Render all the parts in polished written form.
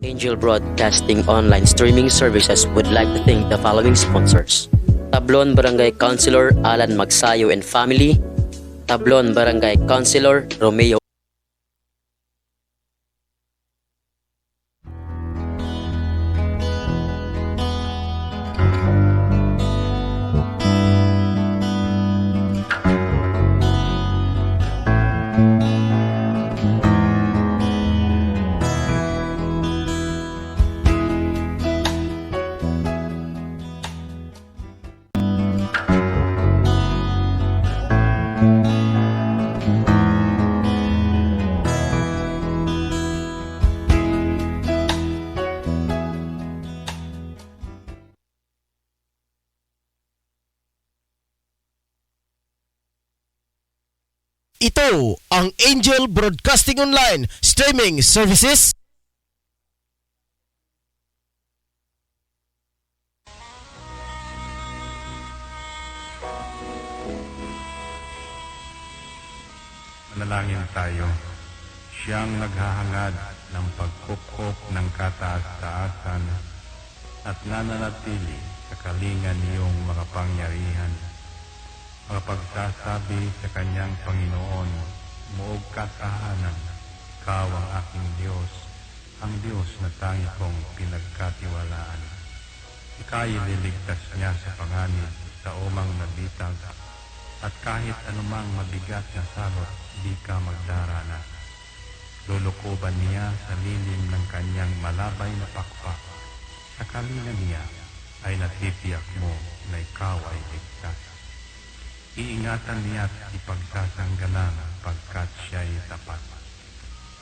Angel Broadcasting online streaming services would like to thank the following sponsors. Tablon Barangay Councilor Alan Magsayo and family, Tablon Barangay Councilor Romeo. Ito ang Angel Broadcasting Online Streaming Services. Manalangin tayo. Siyang naghahangad ng pagkupkop ng kataas-taasan at nananatili sa kalingan niyong makapangyarihan. Makapagsasabi sa kanyang Panginoon, muog katahanan, ikaw ang aking Diyos, ang Diyos na tangi kong pinagkatiwalaan. Ika'y liligtas niya sa panganib sa umang nabitag, at kahit anumang mabigat na salot, di ka magdarana. Lulukuban niya sa lilim ng kanyang malabay na pakpak. Sa kalingan niya ay natitiyak mo na ikaw ay ligtas. Iingatan niya at ipagsasanggalang pagkat siya'y tapat.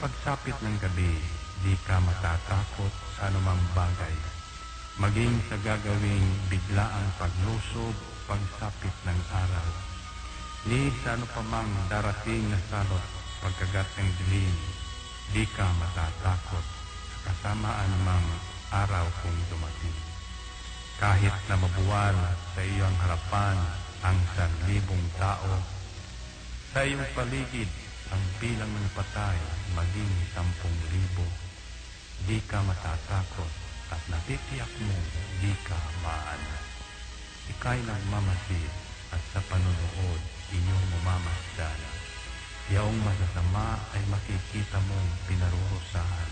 Pagsapit ng gabi, di ka matatakot sa anumang bagay. Maging sa gagawing biglaang paglusob, pagsapit ng araw. Ni sa ano pa mang darating na salot, pagkagat ng dilim, di ka matatakot sa kasamaan mang araw kung dumating. Kahit na mabuwal sa iyong harapan ang 1,000 tao, sa iyong paligid ang bilang ng patay maging 10,000, di ka matatakot at natitiyak mo di ka maano. Ika'y nagmamasid at sa panunood inyong mamamasdan. Yaong masasama ay makikita mong pinarurusahan,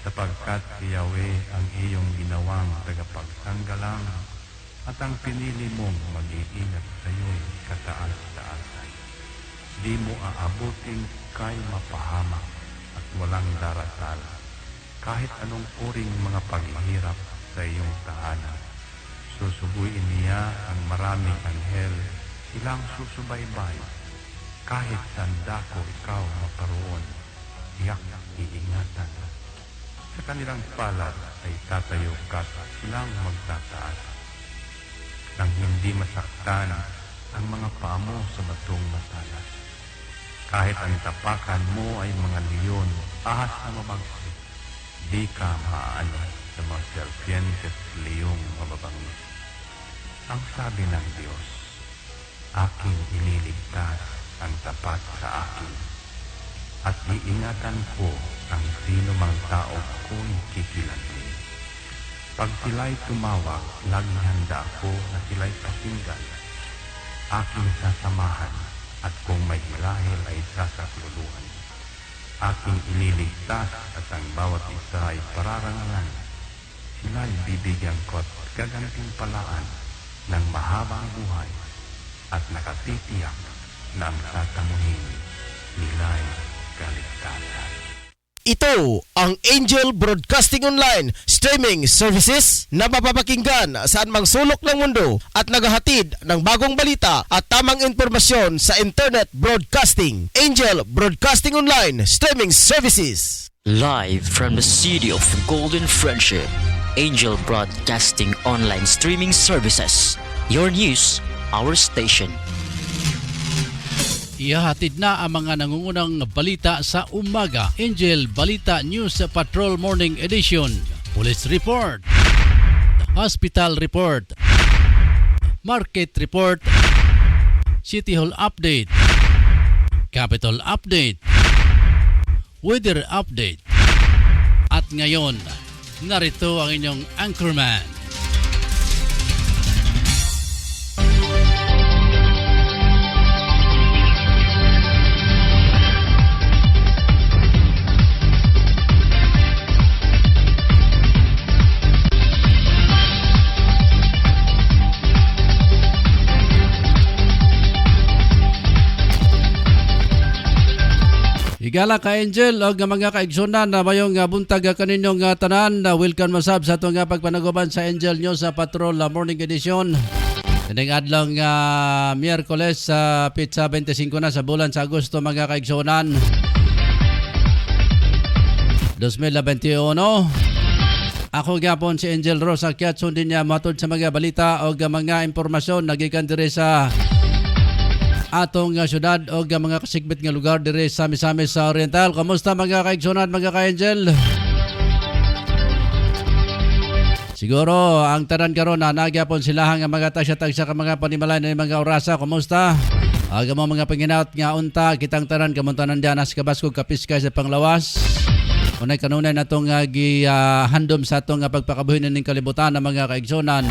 sapagkat si Yahweh ang iyong ginawang tagapagsanggalang at ang pinili mong mag-iingat sa iyo'y kataas-taasan. Di mo aabuting kay mapahamak at walang darasal, kahit anong uring mga paghihirap sa iyong tahanan. Susubuin niya ang maraming anghel, silang susubaybay. Kahit sandako ikaw maparoon, tiyak iingatan. Sa kanilang palad ay tatayo ka at silang magtataas, nang hindi masaktan ang mga paa mo sa batong matalas. Kahit ang tapakan mo ay mga leon, ahas na mabagsik, di ka maaano sa mga serpiente at leong mababangis. Ang sabi ng Diyos, aking iniligtas ang tapat sa akin, at iingatan ko ang sino mang tao ko'y kikilantin. Pag sila'y tumawag, laging handa ako na sila'y pakinggan. Aking sasamahan, at kung may hilahil ay sasakluluhan. Aking ililigtas at ang bawat isa ay pararangalan. Sila'y bibigyan ko at gagantimpalaan ng mahabang buhay, at nakatitiyak na ang tatamuhin nila'y kaligtasan. Ito ang Angel Broadcasting Online Streaming Services na mapapakinggan saan mang sulok ng mundo at naghahatid ng bagong balita at tamang impormasyon sa Internet Broadcasting. Angel Broadcasting Online Streaming Services. Live from the city of Golden Friendship, Angel Broadcasting online streaming services. Your news, our station. Ihahatid na ang mga nangungunang balita sa umaga. Angel Balita News Patrol Morning Edition. Police Report, Hospital Report, Market Report, City Hall Update, Capital Update, Weather Update, at ngayon. Narito ang inyong anchorman. Higala ka Angel o mga kaigsunan na mayong buntag kaninyong tanan. Welcome masab sa itong pagpanaguban sa Angel News sa Patrol Morning Edition. Kaning adlaw Miyerkules sa Pizza 25 na sa bulan sa Agosto mga kaigsunan 2021. Ako gyapon si Angel Rosa Kiat sundin niya matod sa mga balita o mga impormasyon nagikan diri sa atong syudad o mga kasigbit nga lugar dire sa Misamis sa Oriental. Kamusta mga kaigsunan, mga ka-Angel? Siguro ang tanan karon na nagyapon sila nga mga tasya-tasya ka mga panimalay na mga orasa. Kamusta? Aga mo mga panginaut nga unta kitang tanan kamuntanan diyan as kabaskog kapiskay sa panglawas. Unay kanunay natong handom sa atong pagpakabuhi ning kalibutan ng mga kaigsunan.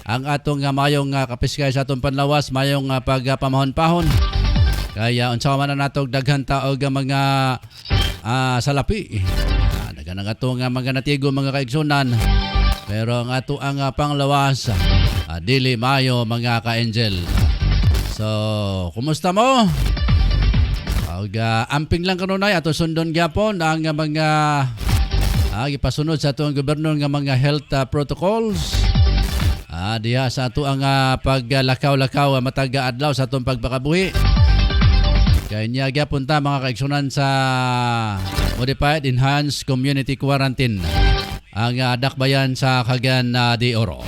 Ang atong mayong kapiskay sa atong panlawas, mayong pagpamahon-pahon. Kaya unsa man na natong daghan taog mga salapi. Dagan ang atong mga natigo mga kaigsunan. Pero ang ato ang panglawas dili mayo mga ka-Angel. So, kumusta mo? Amping lang kanunay ato sundon gyapon ang mga ipasunod sa atong gobyerno nga mga health protocols. Diha sa ato ang paglakaw-lakaw mataga adlaw sa atong pagpakabuhi. Kaya niya gyapon ta mga kaigsunan sa Modified Enhanced Community Quarantine ang dakbayan sa Cagayan de Oro.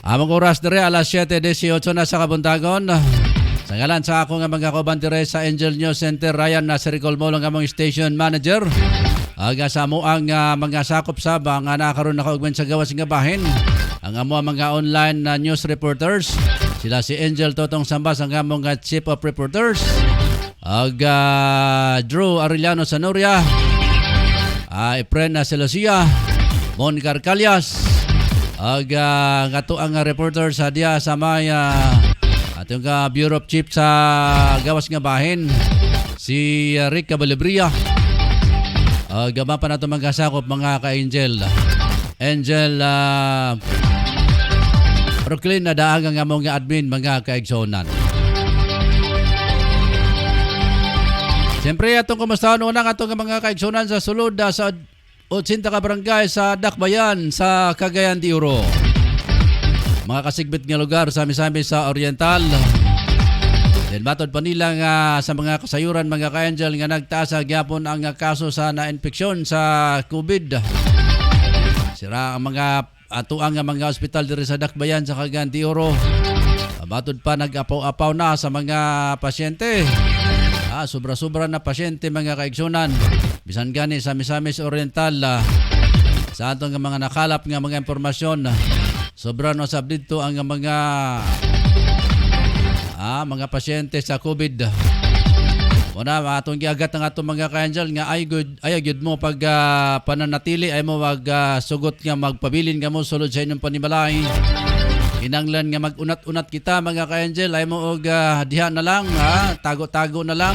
Among oras dire alas 7:18 na sa kabuntagon. Sa ngalan sa ako nga mga kauban dire sa Angel News Center, Ryan Nasiricol mo lang among station manager. Aga sa mo ang mga sakop saba nga nakaroon na kaugban sa gawas nga bahin. Ang amo mga online news reporters. Sila si Angel Totong Sambas ang among chief of reporters. Aga Drew Arellano Sanoria. Efren Celosia. Mon Carcalias. Aga ngato ang reporter sa dia sa maya atong Bureau of Chief sa gawas nga bahin si Rick Cabalibria. Gama pa nato magkasakop mga ka-Angel. Angel Brooklyn na daag ang among admin mga kaigsonan. Siyempre atong kumustahan unang atong mga kaigsonan sa sulod sa 80 ka barangay sa Dakbayan sa Cagayan de Oro. Mga kasigbit nga lugar sa Misamis sa Oriental. Then matod pa nila nga sa mga kasayuran mga ka-Angel nga nagtaas gyapon ang kaso sa na-infeksyon sa COVID. Sira ang mga atuang nga mga ospital diri sa Dakbayan sa Cagayan de Oro. Matod pa nag-apaw-apaw na sa mga pasyente. Sobra-sobra na pasyente mga kaigsunan. Bisan gani sa Misamis Oriental sa atong mga nakalap nga mga impormasyon. Sobra no sab dito ang mga pasyente sa COVID. Una atong giagat ang atong mga ka-Angel nga ay good mo pag pananatili ay mo sugot nga magpabilin nga mo sulod sa inyong panimalay. Inanglan nga mag-unat-unat kita mga ka-Angel ay mo og diha na lang tago-tago na lang.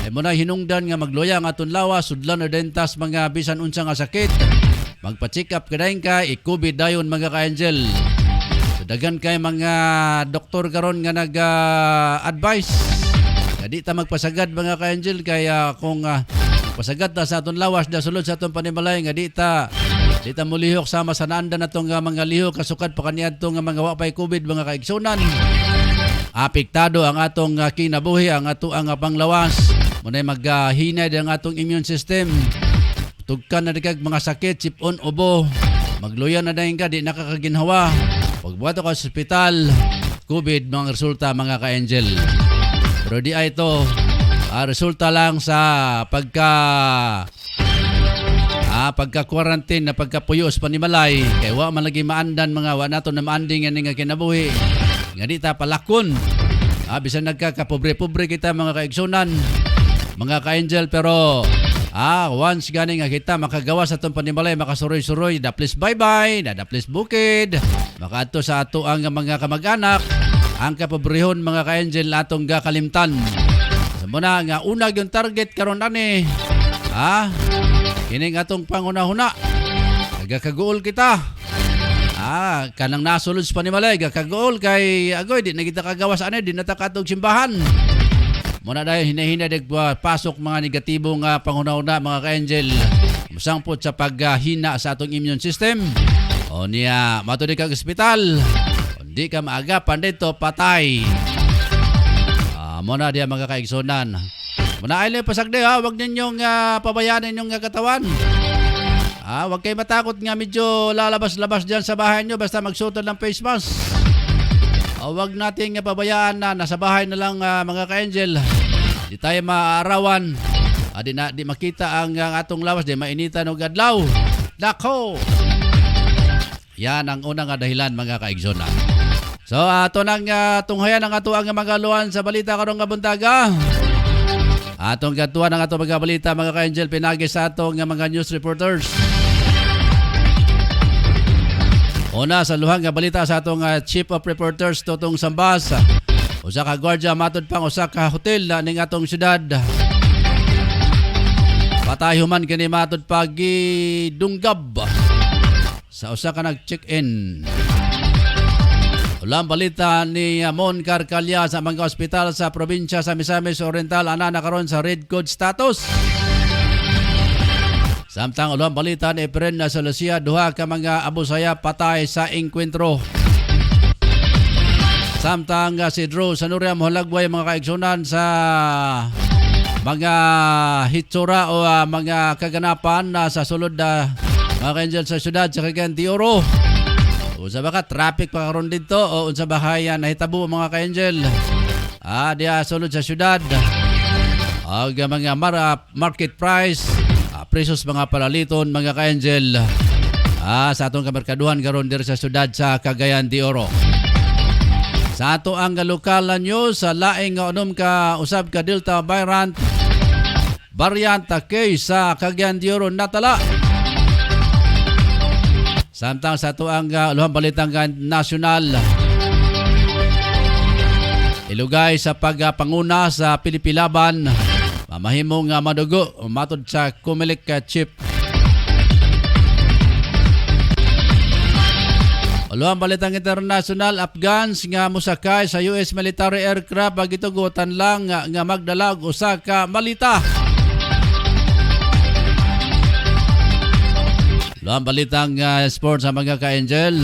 Ay mo na hinungdan nga magloya ang aton lawas sudlan o dentas mga bisan unsa nga sakit. Magpa-check up kadayon ka, i-COVID dayon mga ka-Angel. So, dagan kay mga doktor karon nga nag-advise. Di ta magpasagad mga ka-Angel kaya kung pasagad ta sa aton lawas da sulod sa aton panimalay nga di ta mulihok sama sa naanda na itong mga lihok kasukad pa kaniadto nga mga wapay COVID mga kaigsunan. Apektado ang atong kinabuhi, ang ato ang panglawas. Munay maghinay ang atong immune system. Tugkan na dikag mga sakit, sipon, ubo. Magluyan na dahin ka, di nakakaginhawa. Pagbuhato ka sa ospital, COVID mga resulta mga ka-Angel. Pero di ay ito, resulta lang sa pagka-quarantine na pagkapuyos panimalay. Kaya wa man lagi maandan mga wa nato na maanding yan nga kinabuhi. Nga di ta palakon. Bisan nagkakapobre-pobre kita mga kaigsunan. Mga ka-Angel pero Once gani nga kita makagawa sa itong panimalay, makasuroy-suroy, daplis baybay, daplis bukid, makaadto sa ato ang mga kamag-anak, ang kapobrehon mga ka-angel atong gakalimtan. Sa muna nga unag yung target karon ani, kining atong panguna-huna, nagakagool kita. Kanang nasulod sa panimalay, gakagool kay agoy, di na kita kagawas ani, di na ta katong simbahan. Muna dahil hinahinay pasok mga negatibong panguna-una mga ka-angel. Masangpot sa paghina sa atong immune system. O niya, matuli kang ospital. Hindi ka maagapan dito, patay. Muna diya mga kaigsunan. Muna ay lang pasagde huwag ninyong pabayaan ninyong katawan. Huwag kayo matakot nga medyo lalabas-labas dyan sa bahay nyo basta magsuot ng face mask. Huwag nating pabayaan na nasa bahay na lang mga ka-angel. Di tayo maaarawan. Di makita ang atong lawas. Di mainitan o gadlaw. Dako! Yan ang unang dahilan mga kaigsonan. So ato nang tunghayan ang ato ang mga luwan sa balita karong kabuntaga. Atong gatuan ang ato mga balita mga ka-angel pinagi sa atong mga news reporters. Una sa luhang nga balita sa atong Chief of Reporters Totong Sambas. Usa ka gwardiya matud pang usa ka hotel ning atong syudad. Patay human kini matud pagi dunggab sa usa ka nag-check-in. Ulang balita ni Mon Carcalia sa mga ospital sa probinsya sa Misamis Oriental ana nakaron sa red code status. Samtang ulang balita ni Efren na sa Lucia, duha ka mga abusaya patay sa inkwentro. Samtang si Drew sa Nuria Mohalagway mga kaigsunan sa mga hitsura o mga kaganapan sa sulod mga ka-angel sa syudad sa Cagayan de Oro. Unsa ba ka traffic pa karon dito o unsa ba kaya nahitabo mga ka-angel? Diya sulod sa syudad. Ang mga market price presos mga palaliton mga ka-angel sa atong kamerkaduhan karon diri sa syudad sa Cagayan de Oro. Sa ato ang lokal news sa laing nga unom ka usab ka Delta variant case sa Cagayan de Oro natala. Samtang sa ato ang luhang balitang nasyonal ilugay sa pagpanguna sa Pilipilaban mahimong madugo matod sa Comelec chip. Ulang balitang international, Afghans nga musakay sa US military aircraft bagitugutan lang nga magdalag usa ka malita. Ulang balitang sports sa mga ka-angel.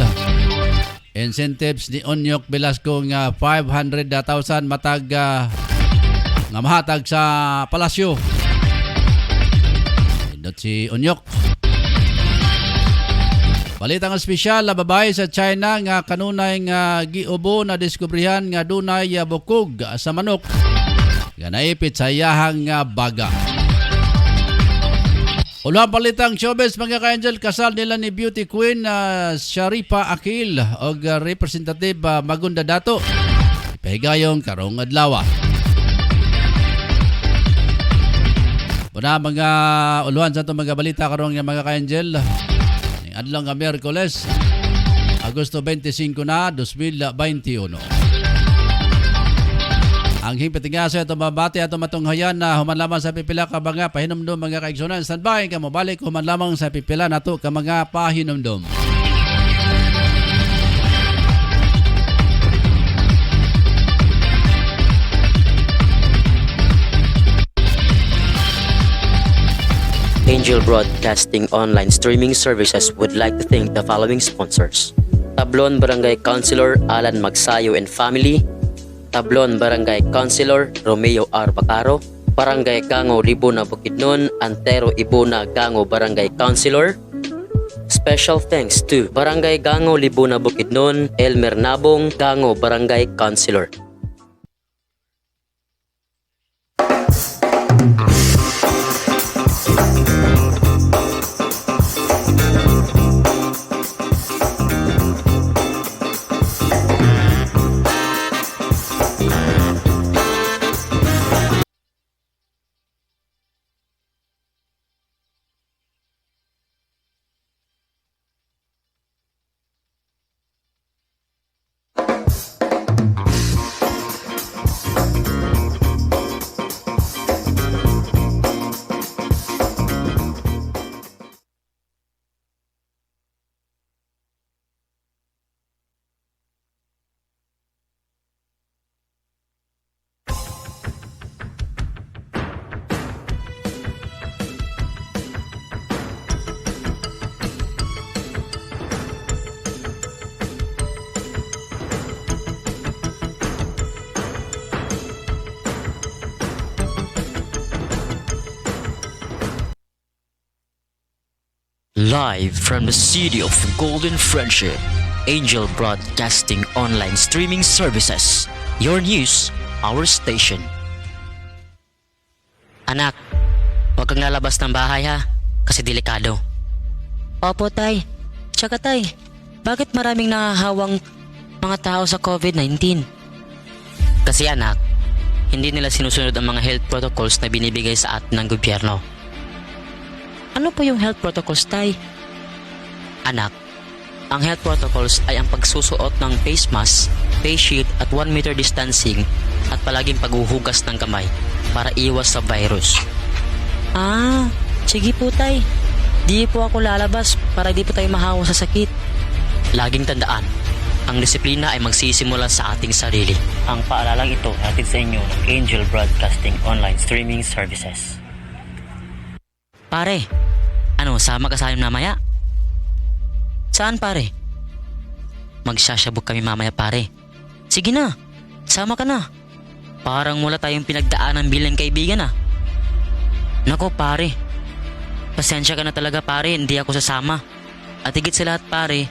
Incentives ni Onyok Velasco nga 500,000 matag nga mahatag sa palasyo. Indot si Onyok. Balitang espesyal na babae sa China nga kanunay nga giubo na diskubrihan nga dunay bukog sa manok nga naipit sa iyahang baga. Ulang balitang showbiz mga ka-angel, kasal nila ni beauty queen Sharifa Akil o representative Magunda Dato. Pahigayong karong adlaw. Una mga uluhan sa itong mga balita karong mga ka-angel. Adlang nga Miyerkules, Agosto 25 na, 2021. Ang himpatingasa ito mabati at matunghayan na human lamang sa pipila ka mga pahinumdum mga kaigsunan. Standby ka mabalik human lamang sa pipila nato ka mga pahinumdum. Angel Broadcasting online streaming services would like to thank the following sponsors. Tablon Barangay Councilor Alan Magsayo and Family, Tablon Barangay Councilor Romeo R. Bacaro, Barangay Gango Libuna Bukidnon, Antero Ibuna Gango Barangay Councilor. Special thanks to Barangay Gango Libuna Bukidnon, Elmer Nabong Gango Barangay Councilor. Live from the city of Golden Friendship, Angel Broadcasting Online Streaming Services. Your news, our station. Anak, huwag kang lalabas ng bahay ha, kasi delikado. Opo tay. Tsaka tay, bakit maraming nahahawang mga tao sa COVID-19? Kasi anak, hindi nila sinusunod ang mga health protocols na binibigay sa atin ng gobyerno. Ano po yung health protocols, tay? Anak, ang health protocols ay ang pagsusuot ng face mask, face shield at 1 meter distancing at palaging paghuhugas ng kamay para iwas sa virus. Ah, sige po tay. Di po ako lalabas para di po tayo mahawa sa sakit. Laging tandaan, ang disiplina ay magsisimula sa ating sarili. Ang paalalang ito hatid sa inyo ng Angel Broadcasting Online Streaming Services. Pare, ano, sama ka sa amin mamaya? Saan pare? Magsasabog kami mamaya pare. Sige na, sama ka na. Parang wala tayong pinagdaanan bilang kaibigan ah. Nako pare, pasensya ka na talaga pare, hindi ako sasama. At higit sa lahat pare,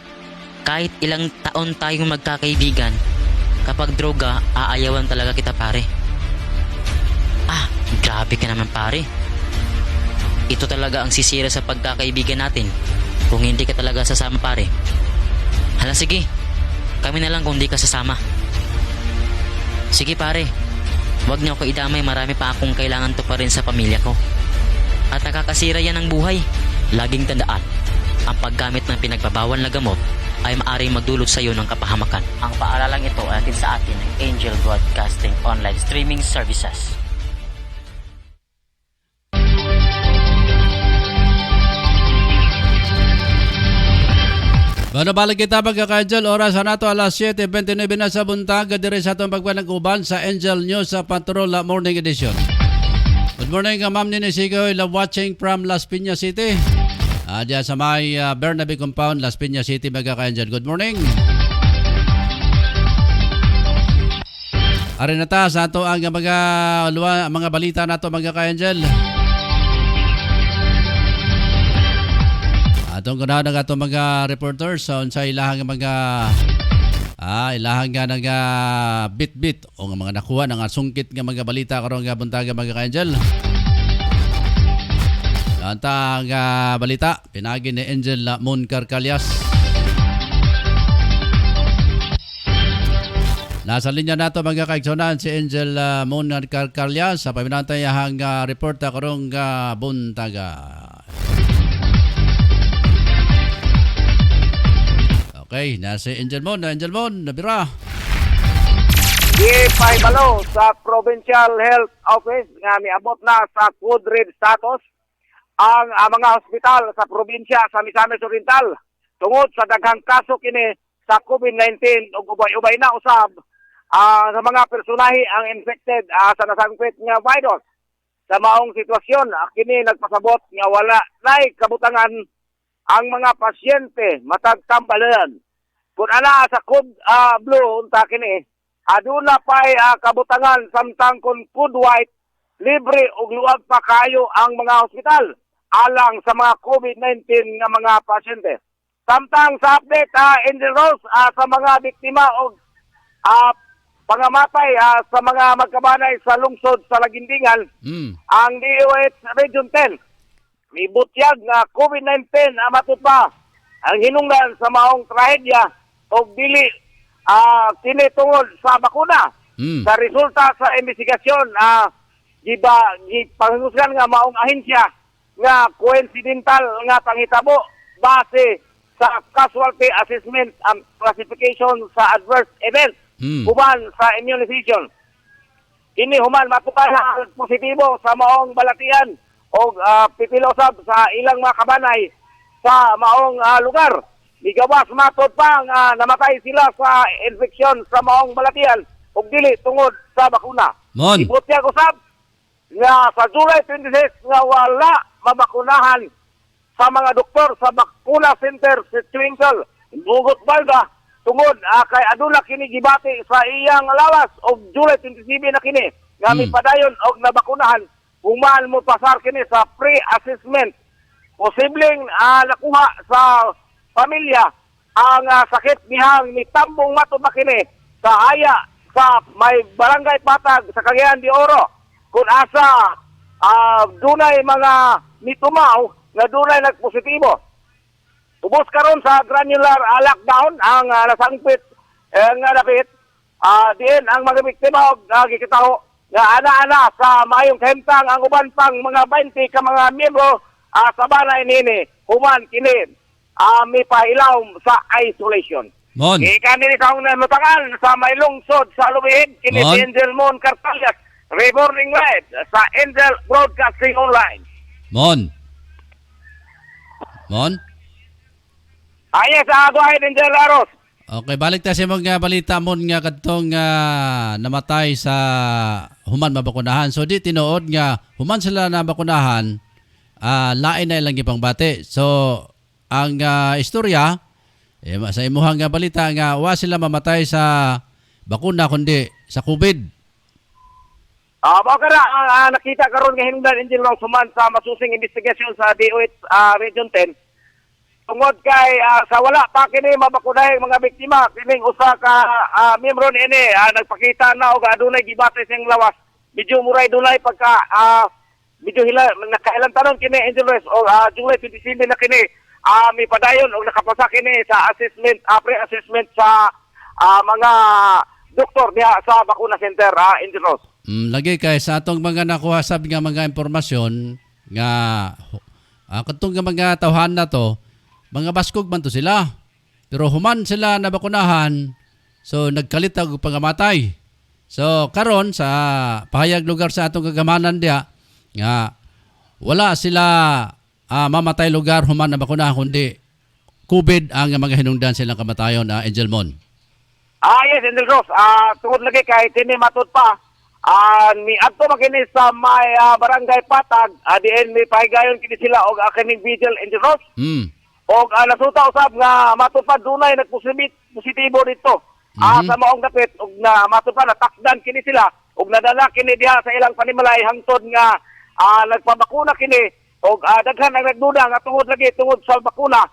kahit ilang taon tayong magkakaibigan, kapag droga, aayawan talaga kita pare. Ah, grabe ka naman pare. Ito talaga ang sisira sa pagkakaibigan natin kung hindi ka talaga sasama pare. Hala sige, kami na lang kung hindi ka sasama. Sige pare, huwag niyo ako idamay, marami pa akong kailangan to pa rin sa pamilya ko. At nakakasira yan ng buhay. Laging tandaan, ang paggamit ng pinagbabawal na gamot ay maaaring magdulot sa iyo ng kapahamakan. Ang paalalang ito ay atin sa atin ng Angel Broadcasting Online Streaming Services. Bueno, balik kita pagkaka-Angel. Oras na nato alas 7:29 na sa buntag. Dire sa itong pagpanag-uban sa Angel News sa Patrol Morning Edition. Good morning, Ma'am Nini Sigoy. Love watching from Las Piñas City. Diyan sa may Bernabe Compound, Las Piñas City, pagkaka-Angel. Good morning. Arin na ta sa ato ang mga balita nato pagkaka-Angel. Atong kunahan ng atong mga reporters sa ilahang mga ilahang nga ng bit-bit o nga mga nakuha ng sungkit nga mga balita karong nga buntaga mga ka-Angel. Ang balita pinagi ni Angel Moon Carcalias. Nasa linya nato mga kaiksonan si Angel Moon Carcalias sa paminantayahang reporta karong buntaga. Okay, nasa Angel Mon, nabira. Ipahibalo sa Provincial Health Office nga miabot na sa food red status ang mga hospital sa probinsya sa Misamis Oriental tungod sa daghang kaso kini sa COVID-19 ug ubay-ubay na usab sa mga personahe ang infected sa nasangpit nga virus. Sa maong sitwasyon, kini nagpasabot nga wala nay kabutangan ang mga pasyente matag tambalan. Kung ana sa code blue unta kini, aduna pay kabutangan samtang kung code white, libre ug luwag pa kayo ang mga ospital alang sa mga COVID-19 nga mga pasyente. Samtang sa update Angel Rose sa mga biktima og pangamatay sa mga magkabanay sa lungsod sa Lagindingan, ang DOH Region 10 may butyag nga COVID-19 matupa ang hinungdan sa maong trahedya o dili tinitungod sa bakuna. Sa resulta sa investigasyon gipangusgan nga maong ahensya nga coincidental nga panghitabo base sa casualty assessment and classification sa adverse event human sa immunization. Kini human matupa na positibo sa maong balatian o pipilosab sa ilang mga kabanay sa maong lugar. Ligawas matod pa nga namatay sila sa infeksyon sa maong balatian ug dili tungod sa bakuna. Ibutyag usab nga sa July 26 nga wala mabakunahan sa mga doktor sa Bakuna Center sa Twinkle, Bugot Balga tungod kay aduna kini gibati sa iyang lawas og July 27 na kini nga mipadayon og nabakunahan. Human mo pasar kini sa pre-assessment posibleng nakuha sa pamilya ang sakit nihang nitambong matod na kini sa aya sa may barangay Patag sa Cagayan de Oro kung asa dunay mga nitumaw nga dunay nagpositibo. Ubos karon sa granular lockdown ang nasangpit nga dapit diin ang mga biktima og gikitaho nga ana-ana sa maayong kahimtang ang uban pang mga 20 ka mga miyembro sa banay nini human kini may pahilaw sa isolation. Mon. Ikan nini sa namutangan sa may lungsod sa Lubid kini Mon. si Angel Mon Cartalias reporting live sa Angel Broadcasting Online. Mon. Ayes go ahead Angel Aros. Okay, balik tayo sa mga balita mo nga kadtong namatay sa human mabakunahan. So di tinuod nga human sila nabakunahan, lain na ilang gipang bate. So ang istorya sa imuhang balita nga wa sila mamatay sa bakuna kundi sa COVID. Baka na nakita karon nga hinungdan Angel ng suman sa masusing investigasyon sa DOH Region 10. Tungod kay sa wala pa kini mabakunay mga biktima kining usa ka miyembro niini nagpakita na og adunay gibate siyang lawas. Medyo muray dunay pagka medyo nakailan tanon kini Angel Reyes o July 27 na kini may padayon og nakapasa kini sa assessment pre-assessment sa mga doktor diha sa bakuna center Angel Reyes. Lagi kay sa atong mga nakuha sab nga mga impormasyon nga katong mga tawhan na to mga baskog man to sila. Pero human sila nabakunahan, so nagkalit og pangamatay. So karon sa pahayag lugar sa atong kagamanan dia nga wala sila mamatay lugar human nabakunahan kundi COVID ang mga hinungdan silang kamatayon Angel Mon. Yes, Angel Rose. Tungod lagi kay tini matud pa. Ni adto makini sa may barangay Patag, diin may pahigayon kini sila og kining vigil Angel Rose. Og nasuta usab nga matupad dunay nagpositibo dito. Sa maong dapit og na matupad natakdan kini sila og nadala kini diha sa ilang panimalay hangtod nga nagpabakuna kini og daghan ang nagduda nga tungod sa bakuna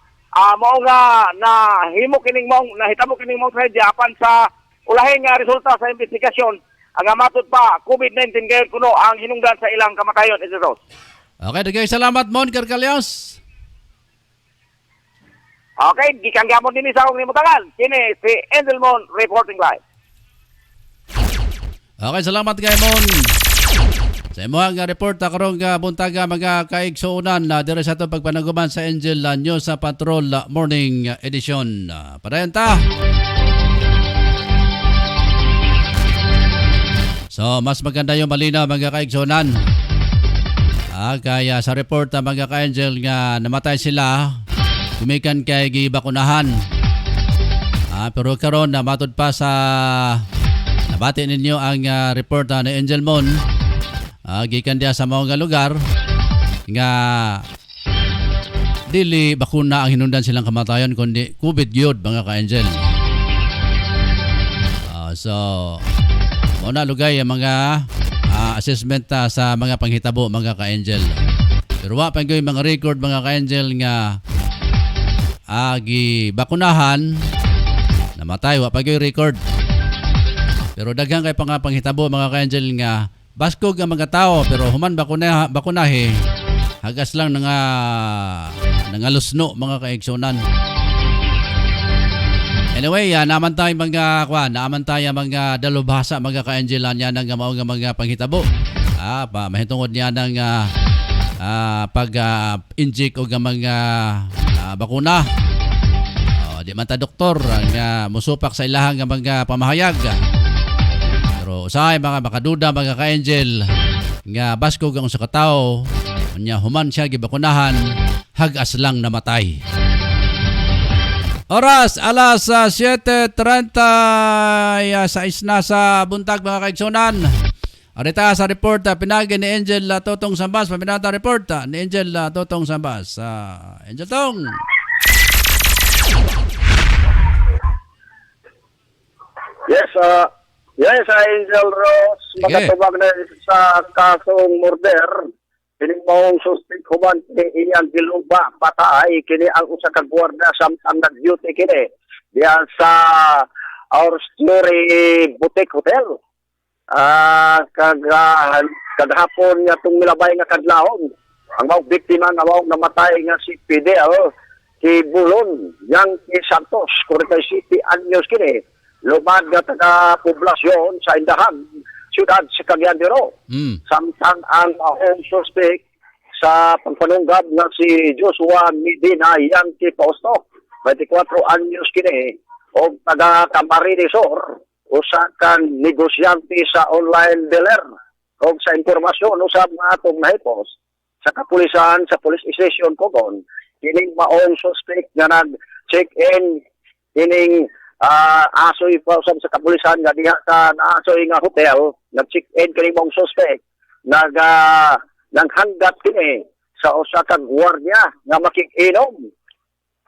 mao nga nahimo kining maong nahitabo kining maong tragedya apan sa ulahing nga resulta sa investigasyon ang matud pa COVID-19 gayon kuno ang hinungdan sa ilang kamatayon Angel Rose. Okay, dagay salamat Mon Carcalios. Okay, gikan gamon din sa akong limutangan. Kini si Angel Mon reporting live. Okay, salamat kay Mon. Sa imo nga report karong buntaga mga kaigsuonan dire sa atong pagpanaguman sa Angel News sa Patrol Morning Edition. Padayon ta. So, mas maganda yung malinaw mga kaigsuonan. Kaya sa report mga ka-Angel nga namatay sila gumikan kay gibakunahan. Pero karon na matud pa sa nabati ninyo ang report ni Angel Mon. Gikan dia sa mga lugar nga dili bakuna ang hinungdan silang kamatayon kundi COVID gyud mga ka-Angel. So muna lugay ang mga assessment sa mga panghitabo mga ka-Angel. Pero wa pa gyud mga record mga ka-Angel nga bakunahan namatay wa pa gyud record. Pero daghang kay panghitabo mga ka-Angel nga baskog ang mga tao pero human bakunahe hagas lang nga lusno mga kaigsunan. Anyway, naman tayo mga dalubhasa mga ka-Angel niya ng mga panghitabo. Mahitungod niya ng pag-inject o mga bakuna. Di man ta doktor nga musupak sa ilahang mga pamahayag. Pero usahay mga makaduda mga ka-Angel nga baskog ang usa ka tawo nya human siya gibakunahan hagas lang namatay. Oras alas 7:30 sa isna sa buntag mga kaigsunan. Arita sa report pinagi ni Angel Totong Sambas, paminata report ni Angel Totong Sambas. Angel Tong. Yes, Angel Rose, Sige. makatubag na sa kasong murder kini mong suspect human kini iyang giluba patay kini ang usa ka gwardiya samtang nag-duty kini diya sa Our Story Boutique Hotel. Kagahapon nga itong milabay nga kadlawon. Ang mga biktima nga mga namatay nga si PD, si Bulon, yang si Santos, 47 anyos kini. Lumad nga taga-poblasyon sa Indahan, siyudad sa Cagayan de Oro. Samtang ang home suspect sa pagpanunggab nga si Joshua Medina, yang si Fausto, 24 anyos kini. O taga-Camarines-Sur, usa kan negosyante sa online dealer. O sa impormasyon, usab nga atong nahipos sa kapulisan, sa police station Cogon, kining maong suspect nga nag-check-in, kining asoy pa usab sa kapulisan nga diha sa naasoy nga hotel, nag-check-in kining maong suspect, naghanggat kini sa usa ka gwardiya nga makikinom.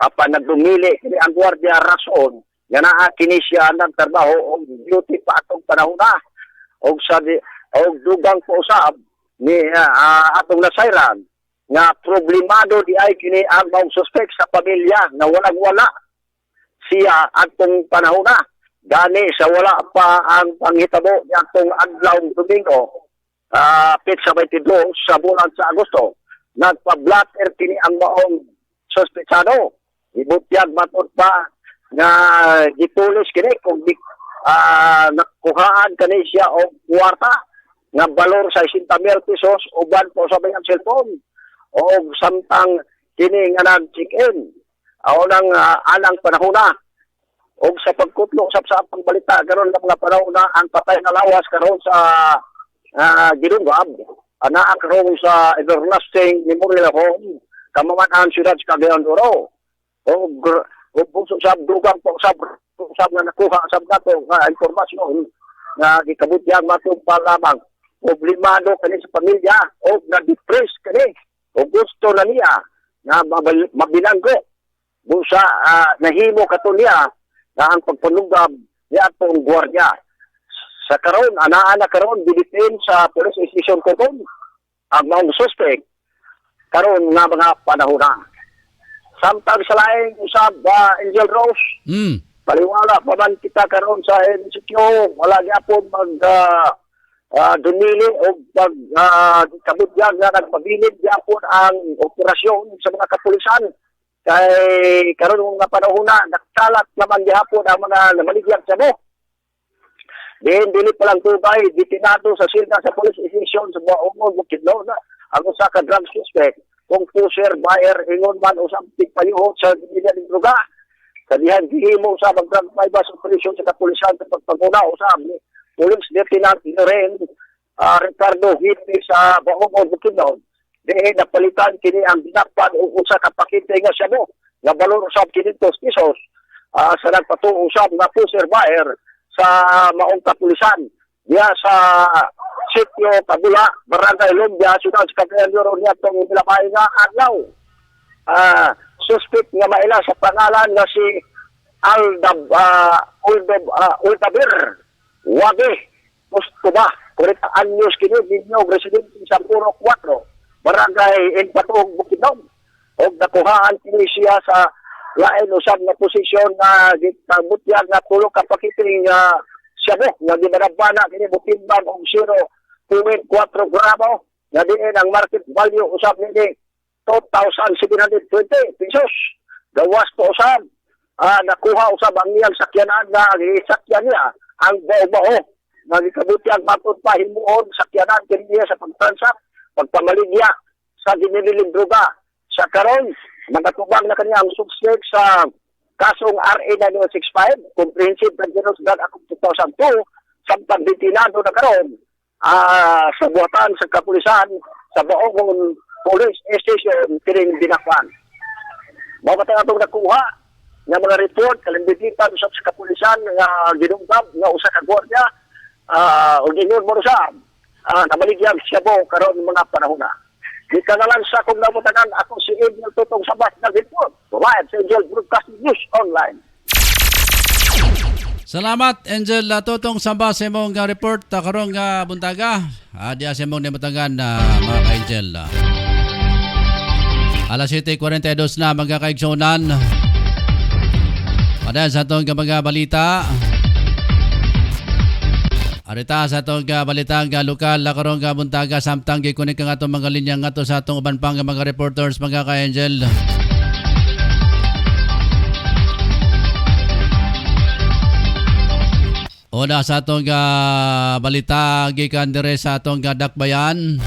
Apan nagdumili kini ang gwardiya rason nga naa kini siya nagtrabaho og duty pa atong panahon na og sa og dugang po usab ni atong nasayran nga problemado di ay kini ang maong suspect sa pamilya nga walang wala siya atong panahon na gani sa wala pa ang panghitabo ni atong adlaw Domingo pitsa 22 sa bulan sa Agosto nagpa-blatter kini ang maong suspetsado ibutyag matud pa nga gipulis kini kung nakuhaan kani siya og kwarta nga balor sa 60,000 pesos uban po sa bayang cellphone o samtang kini nga nag-check-in aw nang anang panahon na og sa pagkutlo usab sa apang balita karon nga mga panahon na ang patay na lawas karon sa Gilungab anaa karon sa Everlasting Memorial Home Kamaman-an siyudad sa Cagayan de Oro o puso sab dugang po sab nga nakuha sab nato nga impormasyon nga gikabutyag matong palamang problemado kani sa pamilya o na-depress kani o gusto na niya na mabilanggo busa nahimo kato niya na ang pagpanunggab niya atong gwardiya sa karon anaa na karon gidetain sa police station Cogon ang mga suspect karon nga mga panahon na. Samtang sa laing usab Angel Rose, paliwala pa man kita karon sa NCQ, wala gyapon mag dumili o pag kabutyag na nagpabilid gyapon ang operasyon sa mga kapulisan. Kay karon nga panahon na, nagkalat naman gyapon ang mga namaligyag sa mo. Dili pa lang tubay, ditinado sa silda sa police station sa Buaongon, Bukidlaw na ang usa ka drug suspect. Kung pusher, buyer, ingon man usab tigpayuhot sa bilya ng droga. Kadihan gihimo sa drug bypass operation sa kapulisan sa pagpanguna usab ni Police Lieutenant Loren Ricardo Hitti sa Baongon, Bukidlaw. Dihe napalitan kini ang dinakpan o usa ka pakete nga siya mo nga balor usab 500 pesos sa nagpatuo usab nga pusher, buyer sa maong kapulisan diya sa sitio Tabula, Barangay Lumbia, siyudad sa Cagayan de Oro niya itong milabay nga adlaw. Suspect nga maila sa pangalan na si Uldabir Wage Mustuba, 40 anyos kini, ninyo, residente sa Puro 4, Barangay Enpatong, Bukidnon. O nakuhaan kini siya sa lain usab na posisyon na gitabutyag na tulong kapakiting siyabo nga ginarabana kini butimbang og 0.4 gramo nga diin ang market value usab nini 2,720 pesos. Gawas po usab nakuha usab ang iyang sakyanan na gisakyan niya ang bao-bao nga gikabutyag matud pa himuon sakyanan kini niya sa pagtransak pagpamaligya sa ginililing droga sa karon nagatubag na kaniya ang suspect sa kasong RA 9165, Comprehensive Dangerous Drug Act of 2002, samtang ditinado na karon sa buhatan sa kapulisan sa Baongon Police Station kining dinakpan. Mao patay atong nakuha nga mga report kalimbitan usab sa kapulisan nga ginungkab nga usa ka gwardiya o gingon mo usab nabaligyag siya mo karon mga panahon na. Di ka na lang sa kong namutanan, ako si Angel Tutong Sabat na report. Provide sa Angel Broadcasting News Online. Salamat Angel Tutong Samba sa imong report karong buntaga. Diya sa imong nimutagan mga ka-Angel. Alas 7:42 na mga kaigsunan. Pada sa itong mga balita. Arita sa itong balita nga lokal karong buntaga samtang gikunik ang atong mga linya nga sa atong uban pang mga reporters mga ka-Angel. Una sa atong balita gikan dire sa atong dakbayan.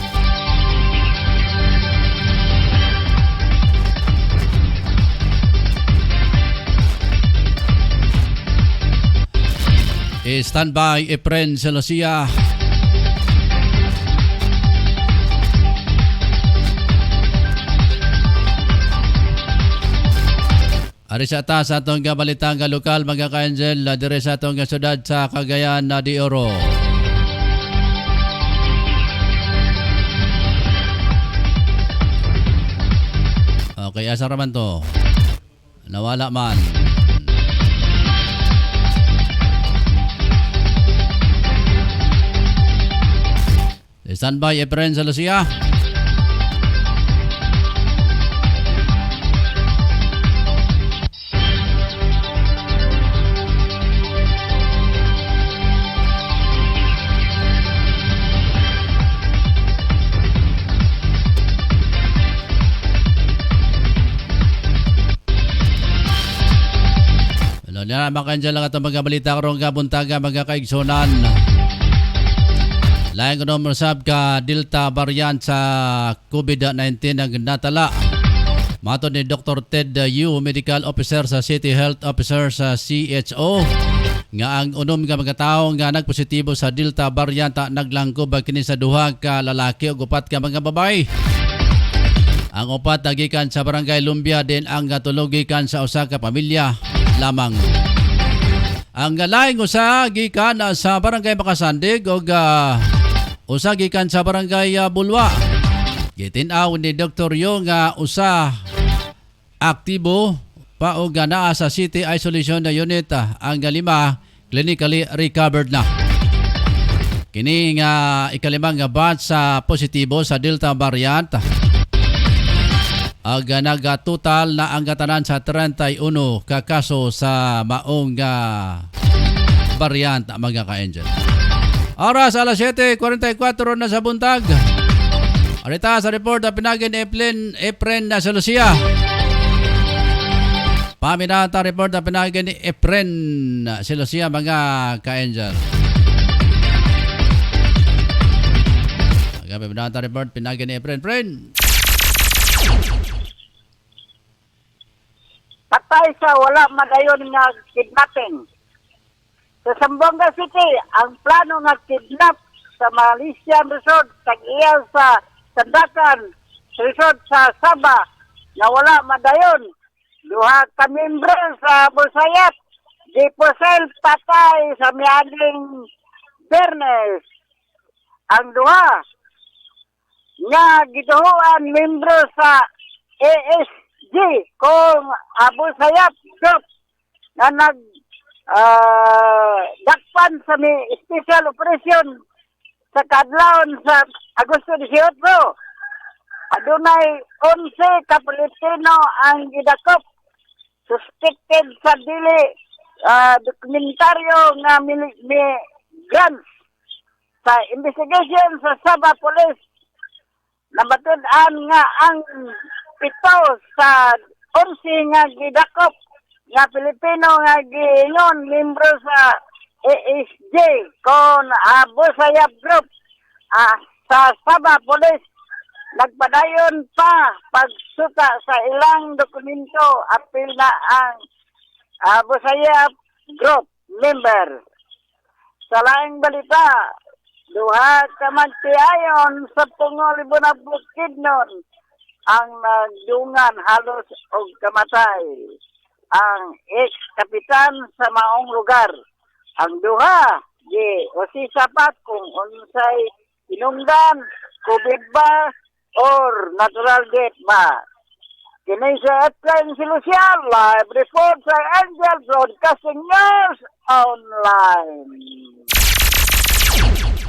Standby Efren Celosia. Ari sa ta sa atong balita nga lokal mga ka-Angel dire sa atong syudad sa Cagayan de Oro. Okay, asa raman to? Nawala man. Standby Efren Celosia. Mga ka-Angel lang itong mga balita karong buntaga mga kaigsunan. Lain ko naman sab ka Delta variant sa COVID-19 ang natala. Matod ni Dr. Ted Yu, Medical Officer sa City Health Officer sa CHO, nga ang unom nga mga tao nga nagpositibo sa Delta variant naglangkob kini sa duha ka lalaki ug upat ka mga babae. Ang upat gikan sa Barangay Lumbia din ang tulog gikan sa usa ka pamilya lamang. Ang laing usa gikan sa Barangay Makasandig ug usa gikan sa Barangay Bulwa. Gitin-aw ni Dr. Yo nga usa aktibo pa og naa sa City Isolation Unit. Ang lima clinically recovered na. Kini nga ikalimang batch sa positibo sa Delta variant. Ag nagatotal na ang katanan sa 31 ka kaso sa maong variant mga ka-Angel. Oras alas 7:44 na sa buntag. Arita sa report na pinagin Efren na Celosia. Paminata report na pinagin ni Efren Celosia mga ka-Angel. Paminata report pinagin ni Efren. Patay sa wala madayon nga kidnapping. Sa Zamboanga City, ang plano nga kidnap sa Malaysian Resort, tag-iya sa Sandakan, Resort sa Sabah, na wala madayon. Duha ka membro sa Busayat, Giposel patay sa miaging Bernes. Ang duha nga giduhuan membro sa ASG kung Abu Sayyaf Group na dakpan sa special operation sa kadlawon sa Agosto 18. Adunay 11 ka Pilipino ang gidakop suspected sa dili dokumentaryo nga migrants. Sa investigation sa Sabah Police, nabatud-an nga ang 7 sa 11 nga gidakop nga Pilipino nga giingon membro sa ASJ kon Abu Sayyaf Group sa Sabah Police nagpadayon pa pagsuka sa ilang dokumento apil na ang Abu Sayyaf Group member. Sa laing balita, duha ka magtiayon sa Pungolibo na Bukidnon ang nagdungan halos og kamatay. Ang ex-kapitan sa maong lugar. Ang duha, usisapat kung unsay hinungdan, COVID ba, or natural death ba. Kini sa Efrain Silusian, live report sa Angel Broadcasting News Online.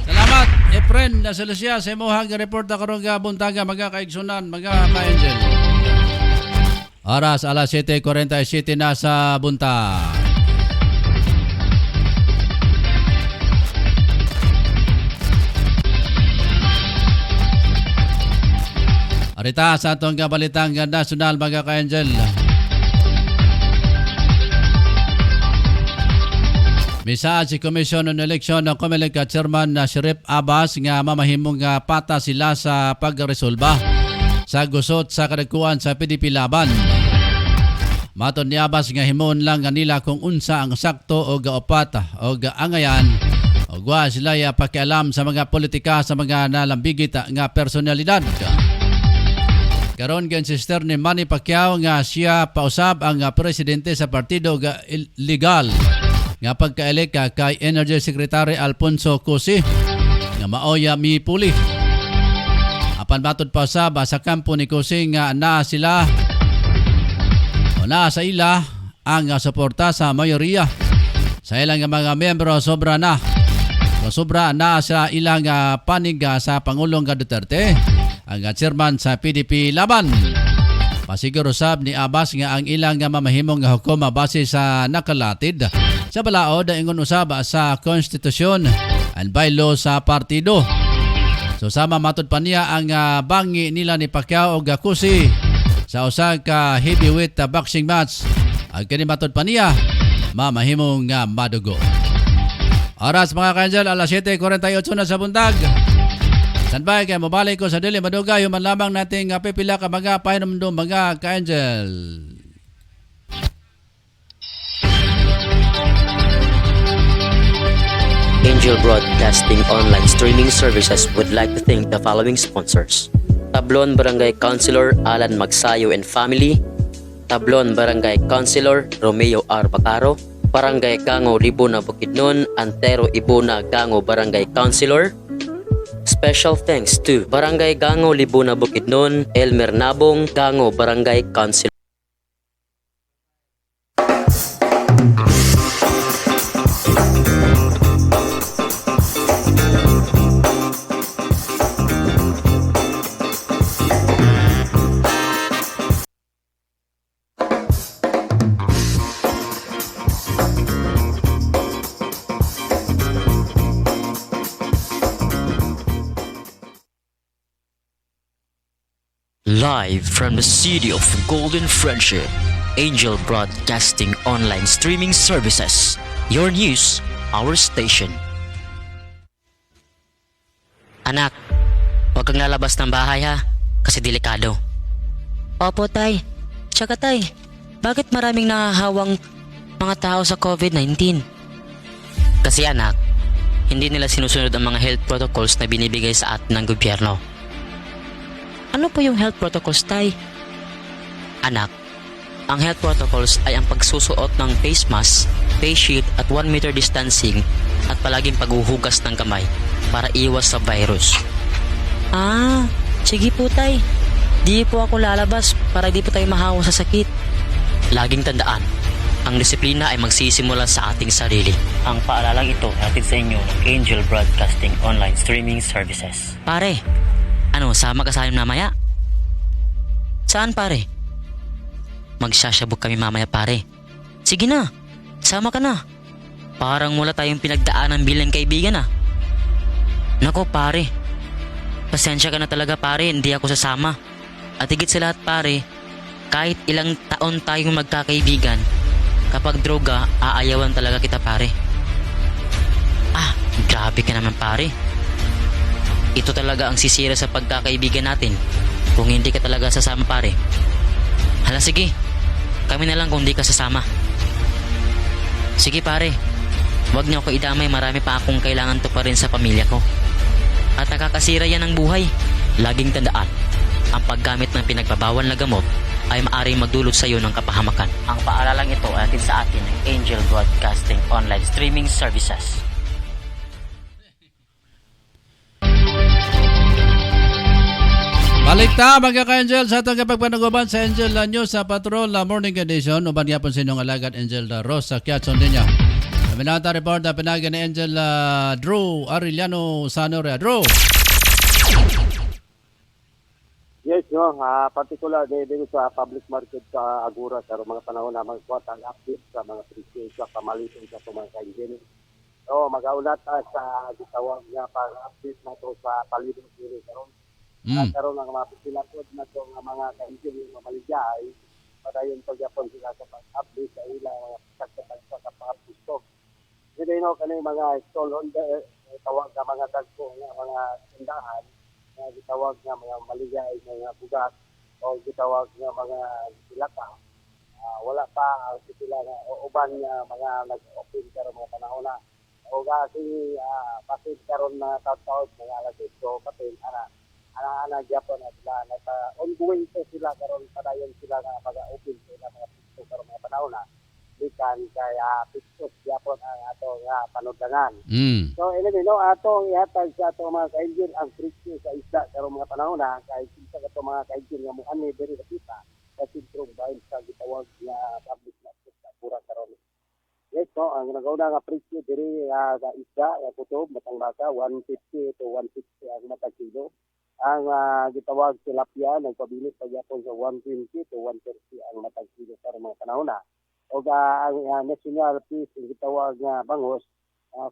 Salamat, Efren na Celestia sa imuhang report na karong buntaga mga kaigsunan, mga ka-angel. Oras alas 7:47 na sa buntag. Arita sa atong kabalitang nasyonal mga ka-angel. Misa si Commission on Election ng Comelec Chairman na Sheriff Abbas nga mamahimong pata sila sa pagresolba sa gusot sa kadagkuan sa PDP laban. Maton ni Abbas nga himon lang nila kung unsa ang sakto o gaupat o gaangayan o wa sila pakialam sa mga politika sa mga nalambigit nga personalidad. Karon gan sister ni Manny Pacquiao nga siya pausab ang presidente sa partido legal nga pagka-elect kay Energy Secretary Alfonso Cusi nga maoya mipuli. Apan matod pausab sa kampo ni Cusi nga na sila o na sa ila ang suporta sa mayoriya sa ilang mga miyembro sobra na. Sobra na sa ilang panig sa Pangulong Duterte ang chairman sa PDP laban. Pasiguro sab ni Abbas nga ang ilang mamahimong hukom base sa nakalatid sa balaod ang ingon usab sa konstitusyon and bylaw sa partido. So sama matud pa niya ang bangi nila ni Pacquiao og Cusi sa usa ka heavyweight boxing match. Ang kini matud pa niya mamahimong madugo. Oras mga ka-angel, alas 7:48 na sa buntag. Standby kaya mabalik ko sa dili maduga yung man lamang nating pipila ka mga pahinumdum mga ka-angel. Angel Broadcasting Online Streaming Services would like to thank the following sponsors. Tablon Barangay Councilor Alan Magsayo and Family, Tablon Barangay Councilor Romeo R. Bacaro, Barangay Gango Libuna Bukidnon, Antero Ibuna Gango Barangay Councilor. Special thanks to Barangay Gango Libuna Bukidnon, Elmer Nabong Gango Barangay Councilor. Live from the city of Golden Friendship, Angel Broadcasting Online Streaming Services. Your news, our station. Anak, huwag kang lalabas ng bahay ha, kasi delikado. Opo tay, tsaka tay, bakit maraming nahahawang mga tao sa COVID-19? Kasi anak, hindi nila sinusunod ang mga health protocols na binibigay sa atin ng gobyerno. Ano po yung health protocols, tay? Anak, ang health protocols ay ang pagsusuot ng face mask, face shield at 1 meter distancing at palaging paghuhugas ng kamay para iwas sa virus. Ah, sige po tay. Di po ako lalabas para di po tayo mahawa sa sakit. Laging tandaan, ang disiplina ay magsisimula sa ating sarili. Ang paalalang ito hatid sa inyo ng Angel Broadcasting Online Streaming Services. Pare, ano, sama ka sa amin mamaya? Saan pare? Magsasyabog kami mamaya pare. Sige na, sama ka na. Parang wala tayong pinagdaanan bilang kaibigan ah. Nako pare, pasensya ka na talaga pare, hindi ako sasama. At higit sa lahat pare, kahit ilang taon tayong magkakaibigan, kapag droga, aayawan talaga kita pare. Ah, grabe ka naman pare. Ito talaga ang sisira sa pagkakaibigan natin kung hindi ka talaga sasama pare. Hala sige, kami na lang kung hindi ka sasama. Sige pare, huwag niyo ako idamay, marami pa akong kailangan to pa rin sa pamilya ko. At nakakasira yan ng buhay. Laging tandaan, ang paggamit ng pinagbabawal na gamot ay maaaring magdulot sa iyo ng kapahamakan. Ang paaralang ito ay atin sa atin ng Angel Broadcasting Online Streaming Services. Balik ta mga ka-Angel sa atong kapagpanaguban sa Angel News sa Patrol Morning Edition. Uban yapon sa inyong alagad Angel Ross sa Kiatson din niya. Minata report na pinaga ni Angel Drew Arellano Sanoria. Drew! Yes, no, particular dito sa public market sa Agura sa mga panahon na magkuhat ang update sa mga presyo sa pamalitin sa mga ka-Angel. So, mag-aulat sa gitawag niya pang-update na to sa palibot dito karon. Karon ang mga pilapod na to ng mga ka-Angel yung mamaligay padayon pagyapon sila sa pag-update sa ilang mga pagkatag sa pag-gusto. Dito no kanay mga stall on the tawag na mga tagpo nga mga tindahan na gitawag nga mga maligay mga bugas o gitawag nga mga silaka. Wala pa sila nga uban nga mga nag-open karon mga panahon na o kasi pasit karon na taon mga alas 8 patin ana gyapon na sila nasa ongoing po sila karon padayon sila nga mag-open sila mga pito karon mga panahon na bikan kaya pictures gyapon ang ato nga panudlangan. So anyway no ato ihatag sa ato mga ka-Angel ang presyo sa isda karon mga panahon na kay kinsa ka mga ka-Angel nga mo ani diri kita sa sentrong bahin sa gitawag nga public market sa Pura karon. Yes, no, ang nagauna nga presyo diri sa isda nga kutob matang baka 150 to 160 ang matag kilo. Ang gitawag tilapia nagpabilit pagyapon sa 120 to 130 ang matag kilo sa mga panahon na. O ang national fish ang gitawag nga bangos,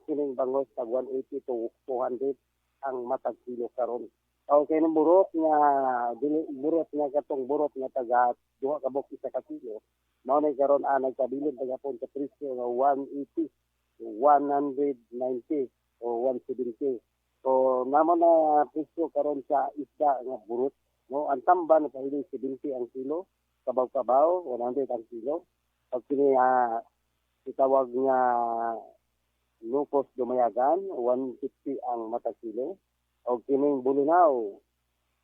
kining bangos tag 180 to 200 ang matag kilo karon. O kay nang burot nga katong burot nga taga duha ka buok isa ka kilo. Mao na karon nagpabilit pagyapon sa presyo nga 180 to 190 o 170. So namo na presyo karon sa isda nga burot, no, ang tamba nakahiling 70 ang kilo, kabaw-kabaw 100 ang kilo. Pag kini itawag nga lupos dumayagan 150 ang matag kilo. O kining bulinaw,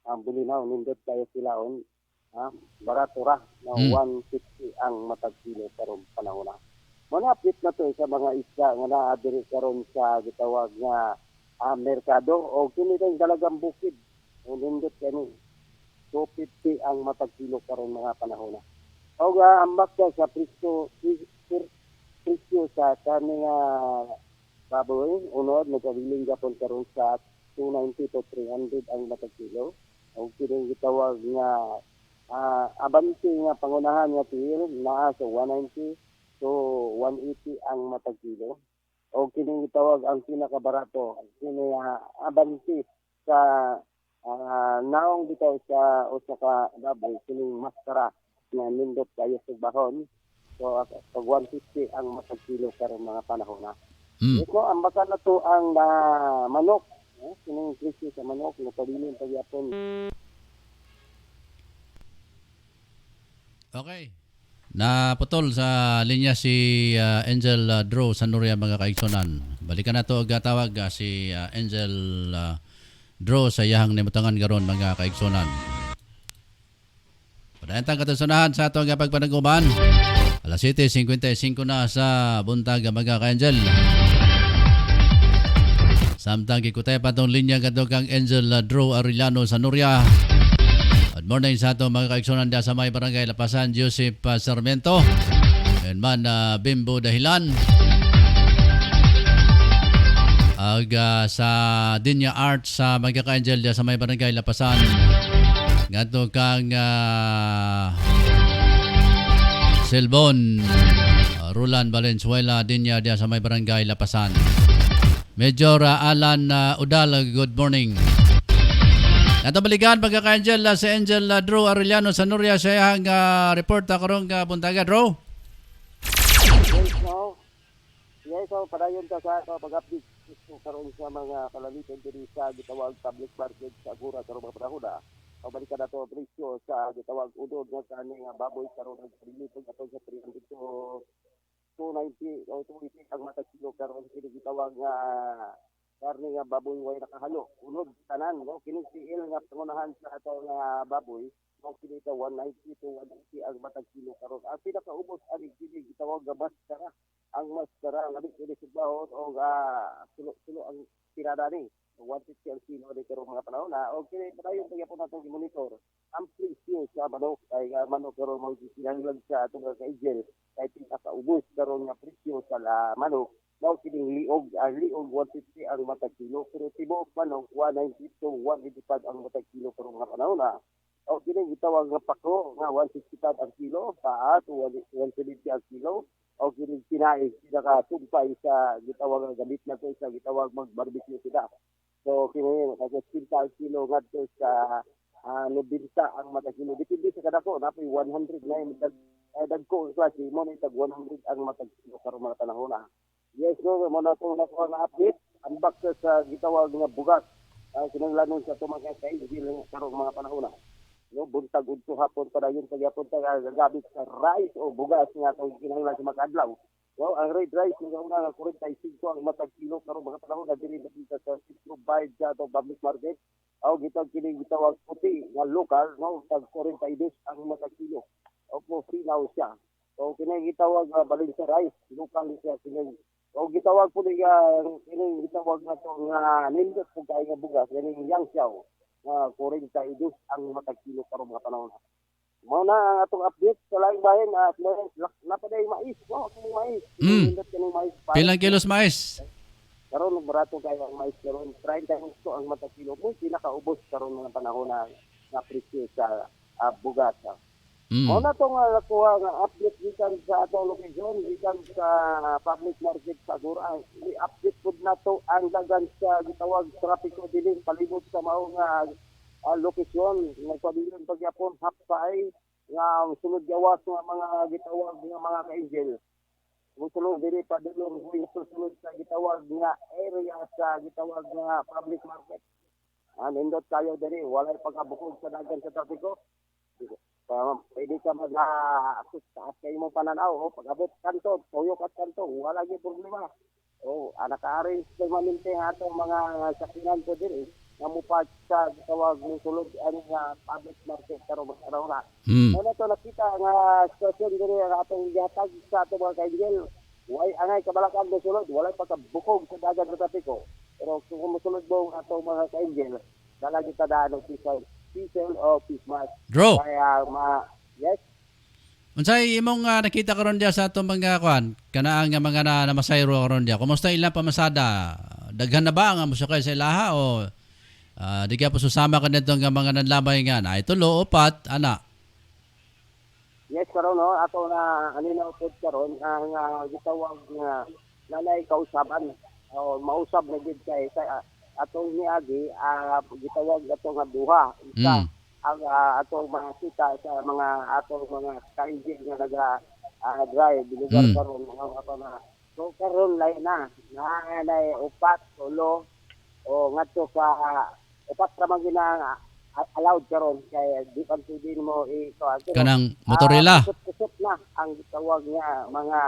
ang bulinaw nindot kayo silaon, barato ra na 150 ang matag kilo karon panahon na. Manapit na to sa mga isda nga naa diri karon sa gitawag nga merkado o kini ring dalagang bukid nindot kani 250 ang matag kilo karon mga panahon na. O ambak sa presyo sa kani nga baboy unod nagabiling gapon karon sa 290 to 300 ang matag kilo. O kini gitawag nga abante nga pangunahan nga tiil naa sa 190 to 180 ang matag kilo. O kini gitawag ang pinakabarato kini abante sa naong bitaw sa usa ka baboy kining maskara nga nindot kayo sa bahon. So pag 150 ang matag kilo karon mga panahon na. Ito ang baka na to ang manok. Kining presyo sa manok na pabilin pagyapon. Okay. Naputol sa linya si Angel Drew Sanoria mga kaigsonan. Balikan na to og tawag si Angel Drew sa iyang nimutangan karon mga kaigsonan. Padayantang katusunahan sa ato nga pagpanaguban. Alas 7:55 na sa buntag mga ka-Angel. Samtang kikutay pa itong linya kadto kang Angel Drew Arellano Sanoria. Good morning sa ato mga kaigsonan sa may barangay Lapasan, Joseph Sarmiento. And man Bimbo Dahilan. Sa Dinya Art sa mga ka-Angel sa may barangay Lapasan. Ngato kang Silbon Rulan Valenzuela Dinya dia sa may barangay Lapasan. Major Alan Udal, good morning. Nato balikan pagka-Angel si Angel Drew Arellano Sanoria sa iyang report karong buntaga. Drew? Yes, so padayon ka sa pag-update karon sa mga kalalitan diri sa gitawag public market sa Agura karon mga panahon na. Balikan na to presyo sa gitawag udod nga kani nga baboy karon ang diliton ato sa 300 to 290 o 280 ang matag kilo karon kini gitawag nga karne nga baboy way nakahalo unod tanan no kini siil nga pangunahan sa ato nga baboy mo kini ta 190 to 180 ang matag kilo karon ang pinakaubos ani kini gitawag nga maskara ang maskara labi kini sa bahon o sulo ang tirada ni 150 ang kilo ni karong mga panahon na o kini padayon kaya po nato i-monitor ang presyo sa manok kay manok karon mo kinahanglan sa atong mga ka-Angel kay pinakaubos karon nga presyo sa manok mao kining liog ang liog 150 ang matag kilo pero tibuok manok 190 to 185 ang matag kilo karong mga panahon na o kini gitawag nga pako nga 165 ang kilo paa to 170 ang kilo o kini kinaig pinakasumpay sa gitawag nga gamit na to sa gitawag mag-barbecue sila. So kini nag-60 ang kilo ngadto sa 90 ang matag kilo. Depende sa kadako napoy 100 na dagko klase mo ni tag 100 ang matag kilo karong mga panahon na. Yes, so mo na itong nakuha nga update. Ang baksa sa gitawag nga bugas. Kinanglanon sa tumagay kay karong mga panahon na. No, buntag udto hapon para yun pagyapon ta gagamit sa rice o bugas nga itong kinanglan sa makadlaw. No, ang red rice nga una nga 45 ang matag kilo karong mga panahon na diri nakita sa Centro Bayad sa atong public market. Aw gitawag kini gitawag puti nga lokal no tag 42 ang matag kilo. O po finaw siya. O kini gitawag balin sa rice lokal siya kini. O gitawag po niya kini gitawag na to nga nindot po kay nga bugas kini yang siya. 42 ang matag kilo karong mga panahon. Mao na ang atong update sa laing bahin at napaday mais, no, kung mais. Nindot kini mais. Pilang kilos mais? Karon barato kay ang mais karon 30 ang matag kilo mo pinakaubos karon mga panahon na presyo sa bugas. Mao na tong nakuha nga update gikan sa atong location gikan sa public market sa Agura. I-update pud nato ang dagan sa gitawag trapiko diling palibot sa mao nga location nagpabilin pagyapon hapsay nga sulod gawas nga mga gitawag nga mga ka-Angel. Musulod diri pa dulong sulod sa gitawag nga area sa gitawag nga public market. Nindot kayo diri walay pagkabukod sa dagan sa trapiko. Pwede ka mag-asus kayo mong pananaw. Pag-abot kanto, tuyok at kanto, wala yung problema. Naka-arrange kayo maminte atong mga sakinan ko din nga mupat sa tawag ng sulod nga public market karong araw na. Ano to nakita nga station diri ang atong gihatag sa atong mga ka-Angel. Way angay kabalakan do sulod, walay pagkabukog sa dagat sa trapiko. Pero kung musulod mo atong mga ka-Angel, dala kita daan og diesel o Pismas. Dro. Kaya yes. Unsay imong nakita karon dia sa atong mga kwan? Kanaan nga mga namasayro karon dia. Kumusta ilang pamasada? Daghan na ba nga musakay sa ilaha o di ka pa susama ka nito nga mga nanlamay nga na itulo upat ana? Yes karon no ato na anina upod karon ang gitawag nga nanay kausaban o mausab na gid kay atong niagi gitawag ato nga duha isa ang atong mga kita sa mga atong mga ka-Angel nga naga-drive bilugar karon mga ato na so karon lay na upat ulo o ngadto sa upat ra man gina allowed karon kay di pa pwede mo kanang motorila kusot na ang gitawag nga mga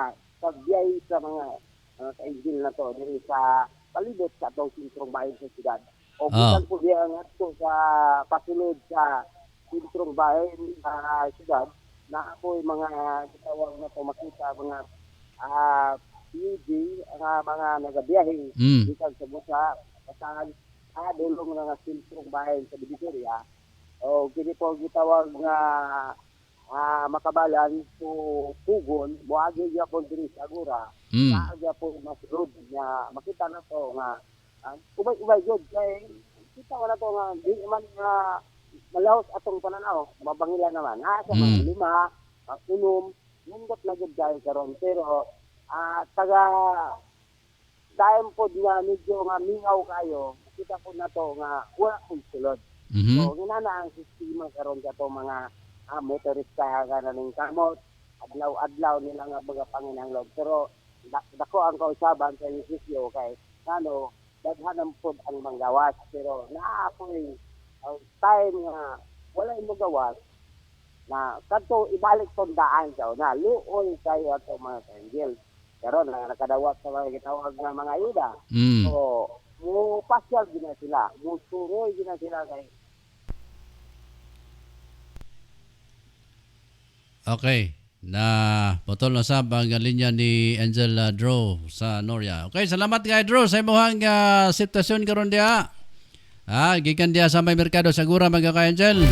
pagbiyay sa mga ka-Angel na to diri sa palibot sa atong sentrong bahin sa siyudad. O bisan po diya nga sa pasulod sa sentrong bahin sa siyudad na ako'y mga gitawag na to makita mga PUD mga nagabiyahe bisan sa busa pasahan dulong na nga sentrong bahin sa Divisoria. O kini po gitawag nga makabalan po pugon buagi gyapon diri sa Agura kaaga po masulod nga makita na to nga ubay jud kay kita wala to nga di man nga malahos atong pananaw mabangila naman sa mga lima unom nindot na gud kay karon pero taga time pod nga medyo nga mingaw kayo kita po na to nga wala kong sulod so ginana ang sistema karon kato mga motorista nga naning kamot adlaw-adlaw nila nga mga panginahanglan pero dako ang kausaban sa isisyo kay daghanan pod ang manggawas pero naapoy time nga wala mo gawas na kadto ibalik tong daan sa na luoy kayo ato mga ka-Angel pero nakadawat sa mga gitawag nga mga ayuda so mo pasyal gina sila mo suroy gina sila kay. Okay. Na putol na sab ang linya ni Angel Dro sa Noria. Okay, salamat kay Dro sa imong sitwasyon karon diha. Gikan dia sa may merkado Sagura mga ka-angel.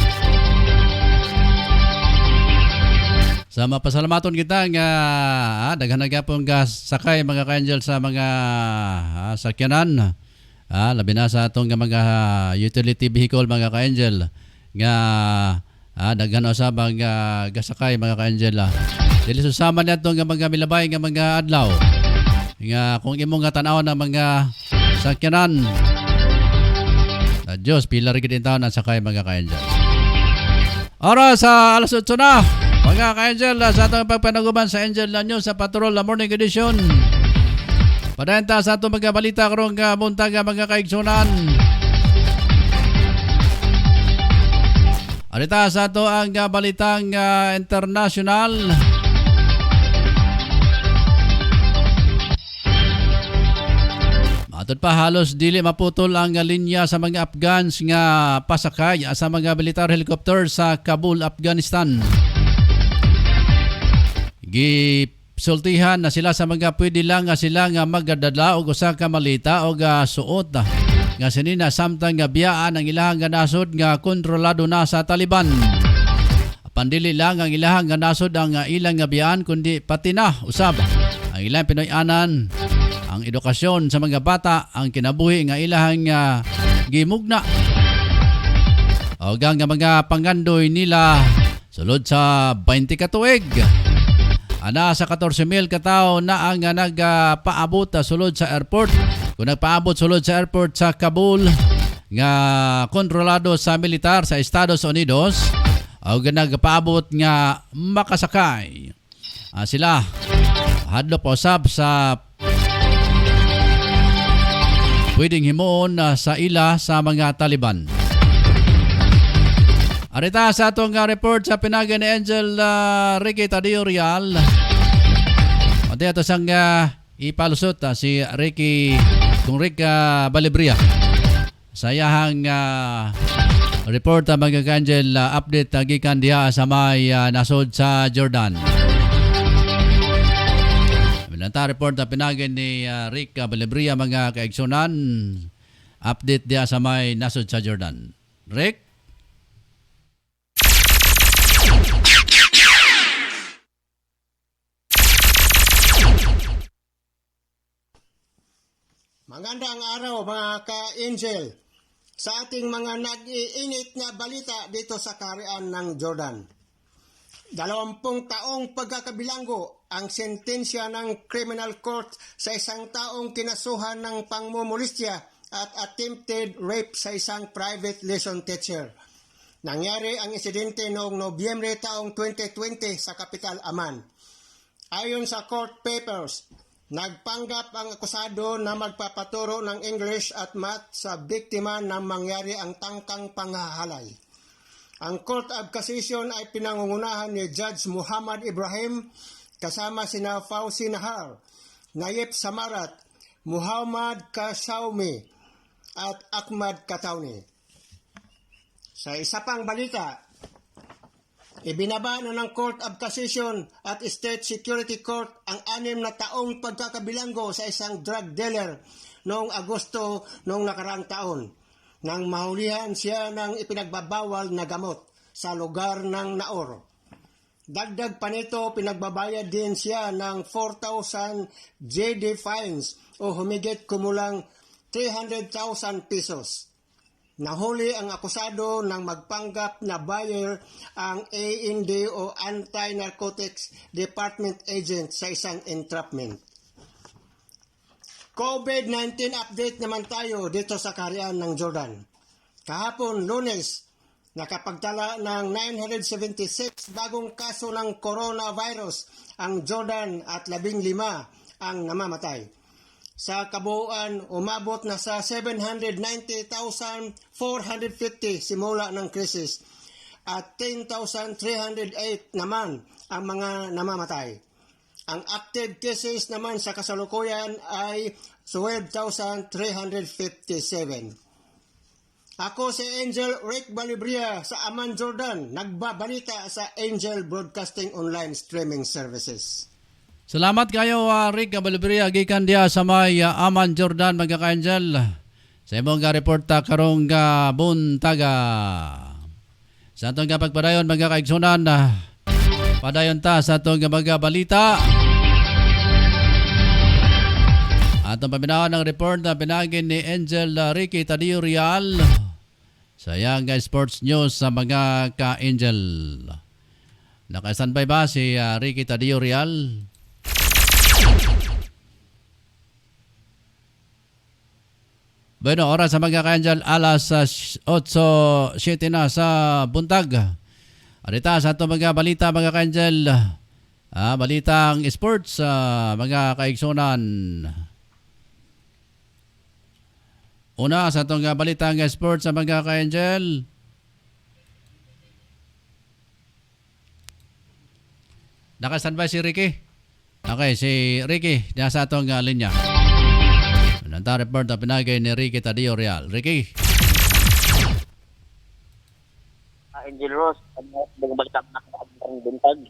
Sa mapasalamaton kita nga daghan na gyapon ga sakay mga ka-angel sa mga sakyanan. Labi na sa atong mga utility vehicle mga ka-angel nga daghan usab mga gasakay mga ka-angel. Dili susama nato nga mga milabay nga mga adlaw. Nga kung imong nga tan-aw na mga sakyanan. Diyos pila rin din taon ang sakay mga ka-angel. Oras sa alas 8 na mga ka-angel sa atong pagpanaguban sa Angel na News sa Patrol na Morning Edition. Padayanta sa atong mga balita karong buntag mga kaigsunan. Arita sa ato ang balitang international. Matod pa halos dili maputol ang linya sa mga Afghans nga pasakay sa mga militar helicopter sa Kabul, Afghanistan. Sultihan na sila sa mga pwede lang nga sila nga magdadala og usa ka malita o suot nga sinina samtang nga biyaan ang ilahang nga nasod nga kontrolado na sa Taliban. Pandili lang ang ilahang nga nasod ang ilang nga biyaan kundi pati na usab ang ilang Pinoy-anan, ang edukasyon sa mga bata, ang kinabuhi nga ilahang gimugna. O nga mga pangandoy nila sulod sa 20 ka tuig. Ana sa 14,000 ka tawo na ang nagpaabot sulod sa airport. Kung nagpaabot sulod sa airport sa Kabul nga kontrolado sa militar sa Estados Unidos, o nagpaabot nga makasakay sila hadlok usab sa pwedeng himuon sa ila sa mga Taliban. Arita sa atong report sa pinagan ni Angel Ricky Tadio Real. Ate ato sang ipalusot si Ricky kung Rick Balibria. Sa iyahang report mga ka-angel update gikan diha sa may nasod sa Jordan. Minanta report na pinagan ni Rick Balibria mga kaigsunan. Update diha sa may nasod sa Jordan. Rick? Magandang araw mga ka-angel sa ating mga nag-iinit na balita dito sa kaharian ng Jordan. 20 taong pagkakabilanggo ang sentensya ng criminal court sa isang taong kinasuhan ng pangmumulistya at attempted rape sa isang private lesson teacher. Nangyari ang insidente noong Nobyembre taong 2020 sa Kapital Amman. Ayon sa court papers, nagpanggap ang akusado na magpapaturo ng English at Math sa biktima na mangyari ang tangkang panghahalay. Ang Court of Cassation ay pinangungunahan ni Judge Muhammad Ibrahim kasama sina Fauzi Nahar, Nayib Samarat, Muhammad Kashaumi at Ahmad Katawni. Sa isa pang balita, ibinaba na ng Court of Cassation at State Security Court ang 6 na taong pagkakabilanggo sa isang drug dealer noong Agosto noong nakaraang taon nang mahulihan siya ng ipinagbabawal na gamot sa lugar ng Naor. Dagdag pa nito, pinagbabayad din siya ng 4,000 JD fines o humigit kumulang 300,000 pesos. Nahuli ang akusado ng magpanggap na buyer ang AND o Anti-Narcotics Department agent sa isang entrapment. COVID-19 update naman tayo dito sa kaharian ng Jordan. Kahapon, Lunes, nakapagtala ng 976 bagong kaso ng coronavirus ang Jordan at 15 ang namamatay. Sa kabuuan, umabot na sa 790,450 simula ng krisis at 10,308 naman ang mga namamatay. Ang active cases naman sa kasalukuyan ay 12,357. Ako si Angel Rick Balibria sa Amman, Jordan, nagbabalita sa Angel Broadcasting Online Streaming Services. Salamat kayo Rick Balibria gikan diha sa may Amman, Jordan mga ka-angel. Sa imong nga reporta karong buntaga. Sa atong nga pagpadayon mga kaigsunan, padayon ta sa atong nga mga balita. Atong paminawan ng report na pinagin ni Angel Ricky Tadio Real sa iyang sports news sa mga ka-Angel. Naka-standby ba si Ricky Tadio Real? Bueno, oras sa mga ka-Angel, alas 8:07 na sa buntag. Arita sa itong mga balita mga ka-Angel. Balitang sports mga kaigsunan. Una sa itong balitang sports sa mga ka-Angel. Naka-standby si Ricky. Okay, si Ricky nasa itong linya. Nanta report na pinagay ni Ricky Tadio Real. Ricky. Angel Ross, ang balitang nakakabang buntag.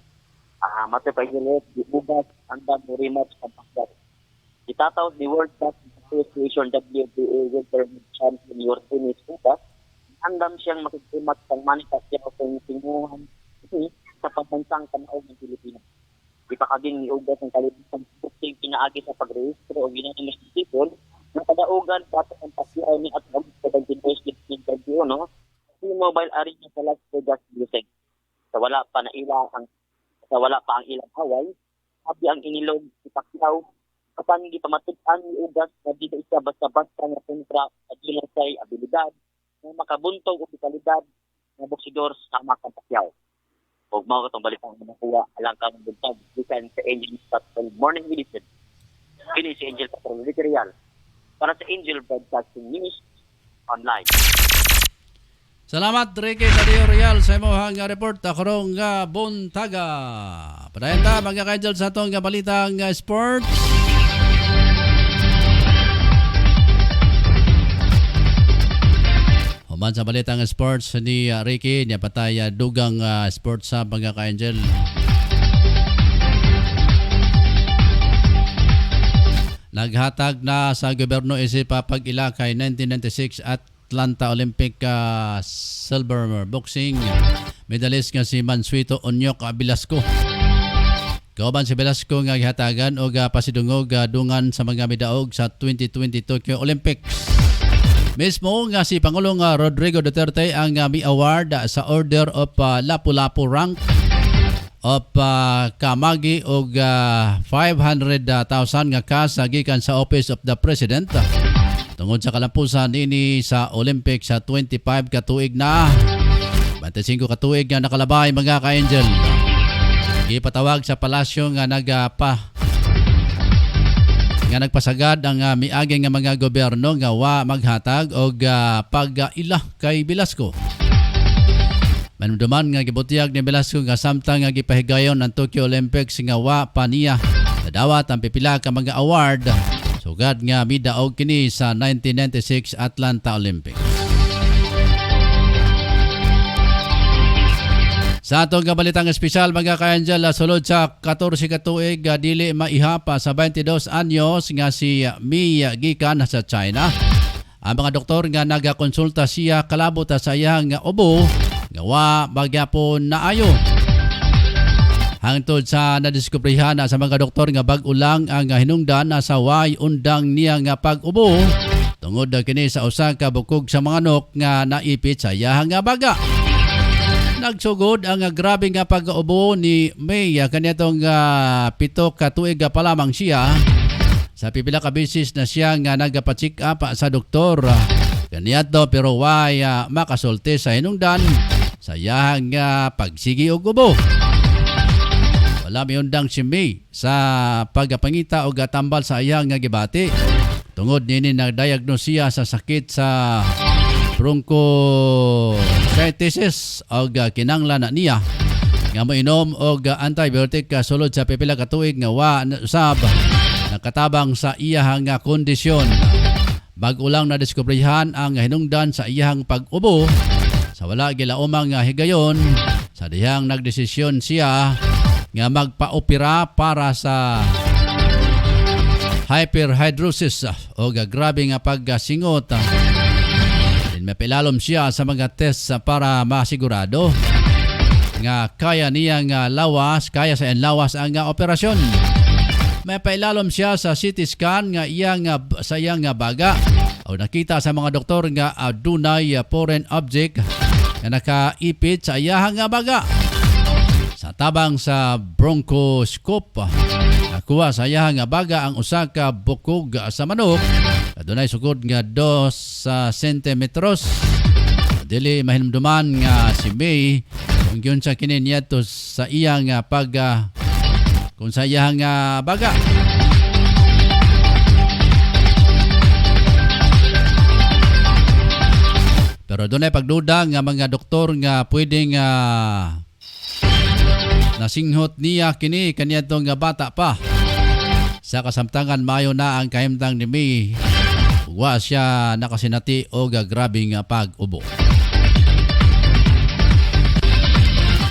Mati pa Angel Ross, bugas, andam, rematch, kapagkat. Itataw ni World Cup Association WBA Winter Champion Your Tennis Bugas. Andam siyang makikrimat ng manifestya o tinguhan sa pagbansang tanaw ng Pilipinas. Ipakaging ni Ugas ng kalimutan bukting pinaagi sa pagrehistro o ginanimas ng people ng kadaugan sa ang pasyaw ni at ang 17 years 2021 si mobile arena sa Las Vegas Bluseg. Sa wala pa ang ilang haway, sabi ang inilog si Pacquiao kapag hindi pa matutan ni Ugas na di na isa basta-basta na kontra at say abilidad na makabuntog o vitalidad na boksidor sa makang Pacquiao. Huwag mo itong balitang nakuha alang ka ng buntag bisan sa Angel Patrol Morning Edition. Kini si Angel Patrol Real para sa Angel Broadcasting News Online. Salamat Ricky Tadio Real sa imong report karong buntaga. Padayon ta mga ka-Angel sa atong balitang sports. Human sa balitang sports ni Ricky niya patay dugang sports sa mga ka-Angel. Naghatag na sa gobyerno isip pag-ila kay 1996 Atlanta Olympic silver boxing medalist nga si Mansueto Onyok Velasco. Kauban si Velasco nga gihatagan og pasidungog dungan sa mga midaog sa 2020 Tokyo Olympics. Mismo nga si Pangulong Rodrigo Duterte ang mi-award sa Order of Lapu-Lapu rank of kamagi og 500,000 nga cash gikan sa Office of the President tungod sa kalampusan nini sa Olympics sa 25 ka tuig na 25 ka tuig nga nakalabay mga ka-Angel. Gipatawag sa palasyo nga nagpasagad ang miagi nga mga gobyerno nga wa maghatag og pag-ila kay Velasco. Manumduman nga gibutiyag ni Velasco nga samtang nga gipahigayon ang Tokyo Olympics nga wa pa niya nadawat ang pipila ka mga award sugad nga midaog kini sa 1996 Atlanta Olympics. Sa atong balitang espesyal mga ka-Angel, sulod sa 14 ka tuig dili maihapa sa 22 anyos nga si Mi gikan sa China. Ang mga doktor nga nagakonsulta siya kalabot sa iyang ubo nga wa magyapon naayo. Hangtod sa nadiskubrihan sa mga doktor nga bag-o lang ang hinungdan sa way undang niya nga pag-ubo tungod kini sa usa ka bukog sa mga nok nga naipit sa iyang baga. Nagsugod ang grabe nga pag-ubo ni May kanitong 7 ka tuig pa lamang siya. Sa pipila ka beses na siya nga nagpa-check up sa doktor. Kaniadto pero way makasulti sa hinungdan sa iyang pagsigi og ubo. Wala miundang si May sa pagpangita o tambal sa iyang gibati. Tungod nini nagdiagnose siya sa sakit sa bronchitis og kinanglan na niya nga moinom og antibiotic sulod sa pipila ka tuig nga wa usab nakatabang sa iyang kondisyon. Bag-o lang na diskubrihan ang hinungdan sa iyang pag-ubo sa wala gilaumang higayon sa dihang nagdesisyon siya nga magpa-opera para sa hyperhidrosis o grabe nga pagsingot May pilalom siya sa mga test para masigurado nga kaya niyang kaya sa lawas ang operasyon. May pailalom siya sa CT scan nga sa iyang baga. O nakita sa mga doktor nga dunay foreign object na nakaipit sa iyang baga. Sa tabang sa bronchoscope, nakuha sa iyang baga ang usa ka bukog sa manok. Dunay sugod nga 2 sentimetros. Dili mahinumduman nga si May kung yun sa kinin niya to sa iyang kung sa iyang baga. Pero doon ay pagduda nga mga doktor nga pwedeng nasinghot niya kini kanya itong bata pa. Sa kasamtangan mayo na ang kahimtang ni May. Wa siya nakasinati o grabing pag-ubo.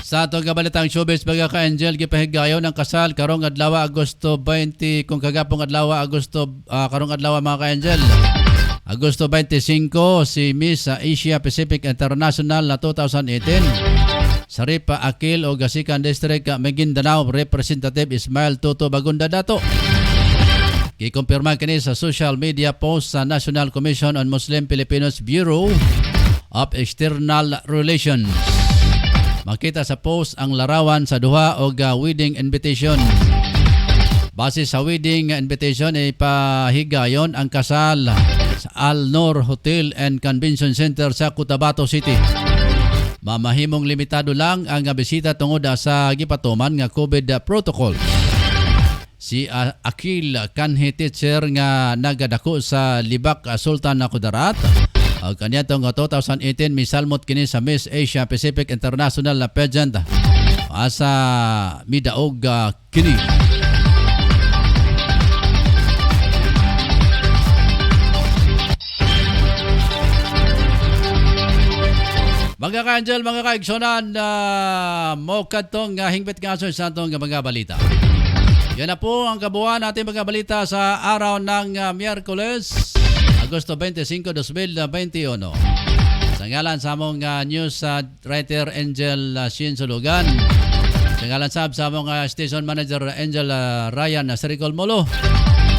Sa atong kabalitang showbiz mga ka-Angel, gipahigayon ang kasal karong adlaw Agosto 20 kung kagapong adlaw karong adlaw mga ka-Angel. Agosto 25 si Miss Asia Pacific International na 2018. Saripa Akil o Gasikan District Maguindanao Representative Ismael Toto Bagunda Dato. Gikumpirma kini sa social media post sa National Commission on Muslim Filipinos Bureau of External Relations. Makita sa post ang larawan sa duha o wedding invitation. Base sa wedding invitation ay pahigayon ang kasal sa Al Noor Hotel and Convention Center sa Cotabato City. Mamahimong limitado lang ang bisita tungod sa gipatuman nga COVID protocol. Si Akil kanhi teacher nga nagadako sa Libak Sultan na Kudarat. Ang kanya itong 2018 misalmot kini sa Miss Asia Pacific International na pageant asa midaog kini. Mga ka-Angel, mga ka-Igsonan, mo katong hingpit kaso sa itong mga balita. Yan na po ang kabuuan natin mga balita sa araw ng Miyerkules, Agosto 25, 2021. Sa ngalan sa among news writer Angel Sinsulugan. Sa ngalan sa among station manager Angel Ryan Sericol Molo.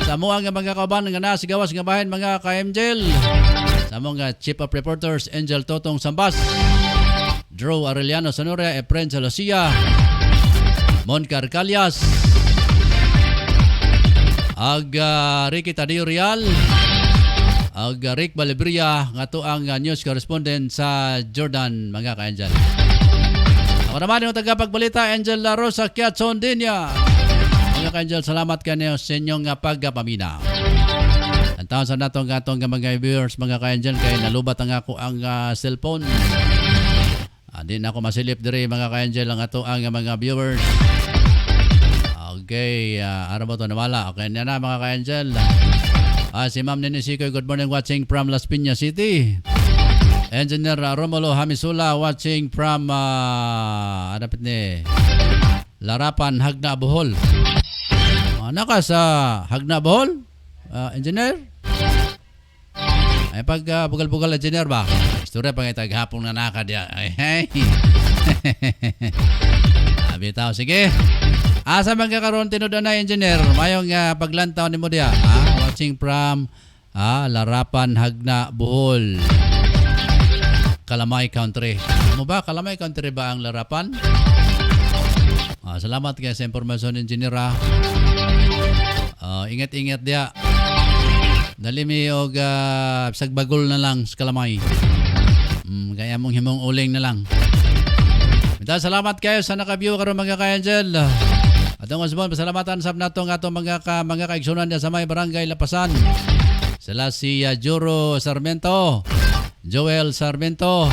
Sa among mga kauban nga nasa gawas nga bahin mga ka-Angel. Sa among chief of reporters Angel Totong Sambas. Drew Aureliano Sonoria, Efren Salosia, Moncar Calyas, Ricky Tadio Real, Rick Balibria, nga to ang news correspondent sa Jordan, mga ka-Angel. Ako naman yung tagapagbalita, Angel La Rosa Kiatson Dinya. Mga ka-Angel, salamat kanyo sa inyong pagpamina. Ang taon sa natong mga viewers, mga ka-Angel, kaya nalubat ang ako ang cellphone. Hindi na ako masilip diri mga ka-Angel ang ato ang mga viewers. Okay, araw mo ito nawala. Okay na mga ka-Angel. Si Ma'am Nini Sikoy, good morning, watching from Las Piñas City. Engineer Romulo Hamisula, watching from Larapan, Hagna, Bohol. Naka sa Hagna, Bohol? Engineer? Ay pag bugal-bugal engineer ba? Istorya pang itaghapong na nakadya. Ay, hey. Bitaw, sige. Asa magkakaroon tinudo na engineer? Mayong paglantaw ni mo diya. Watching from Larapan, Hagna, Bohol. Kalamay Country. Ano ba? Kalamay Country ba ang Larapan? Salamat kaya sa information engineer. Ingat-ingat diya. Dalimi og sagbagol na lang sa Kalamay. Kaya mong himong uling na lang. Salamat kayo sa naka-view karon mga ka-Angel. Atong osbon pasalamatan sab natong atong mga kaigsunan sa may barangay Lapasan. Sila si Juro Sarmiento, Joel Sarmiento.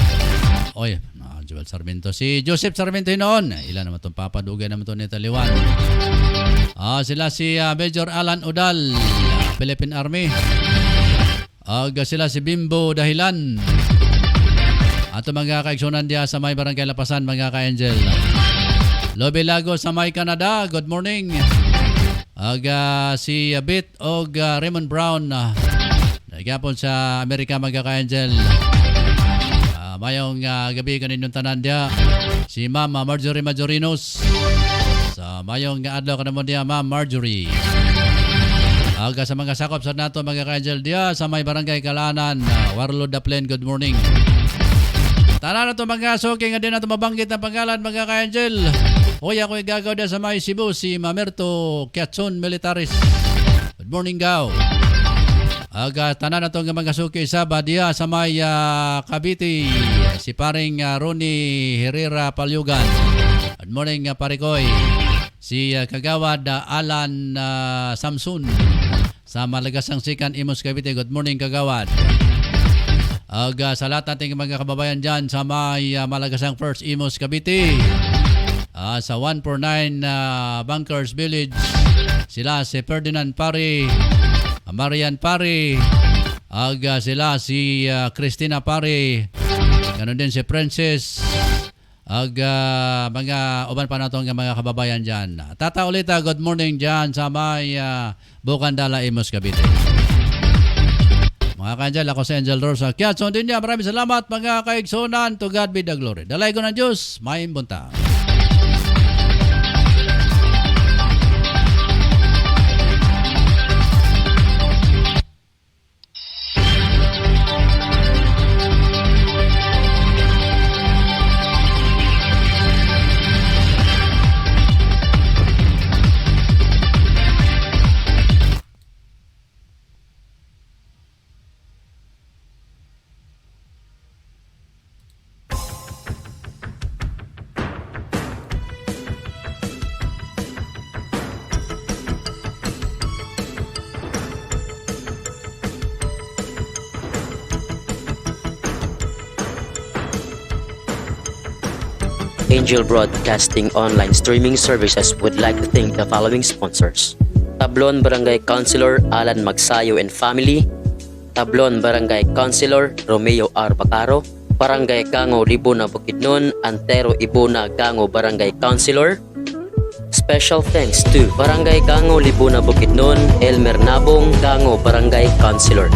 Joel Sarmiento, si Joseph Sarmiento noon. Ilan naman itong papadugay naman ito ni Taliwan. Sila si Major Alan Udal, Philippine Army. Sila si Bimbo Dahilan. At mga kaigsunan diya sa may barangay Lapasan, mga ka-Angel. Lobby Lago sa may Canada, good morning. Si Bit og Raymond Brown. Nagapon sa Amerika, mga ka-Angel. Mayong gabi kaninyong tanan dia. Si Ma'am Marjorie Majorinos. Sa mayong adlaw kanamo dia Ma'am Marjorie. Aga sa mga sakop sa nato mga ka-angel dia sa may barangay Kalanan, Warlord Daplen, good morning. Tanan na to mga soking nga din na mabanggit ang pangalan mga ka-angel. Hoy ako igagaw dia sa may Cebu si Mamerto Kiatson Militaris. Good morning gaw. Aga tanan na to nga mga suki Saba dia sa may Cavite si paring Ronnie Herrera Palyugan. Good morning parikoy. Si Kagawad Alan Samson sa Malagasang Sikan Imus Cavite. Good morning Kagawad. Aga sa lahat nating mga kababayan dyan sa may Malagasang First Imus Cavite. Sa 149 Bunkers Village. Sila si Ferdinand Pari, Marian Pari, aga sila si Christina Pari, ganon din si Princess, aga mga uban pa nato nga mga kababayan dyan. Tata ulita, good morning dyan sa may Bukandala, Imus, Cavite. Mga kanjal, ako si Angel Rosa. Kaya so din niya, maraming salamat mga kaigsonan. To God be the glory. Dalay ko ng Diyos, may bunta. Angel Broadcasting online streaming services would like to thank the following sponsors. Tablon Barangay Councilor Alan Magsayo and Family, Tablon Barangay Councilor Romeo R. Bacaro, Barangay Gango Libuna Bukidnon, Antero Ibuna Gango Barangay Councilor. Special thanks to Barangay Gango Libuna Bukidnon, Elmer Nabong Gango Barangay Councilor.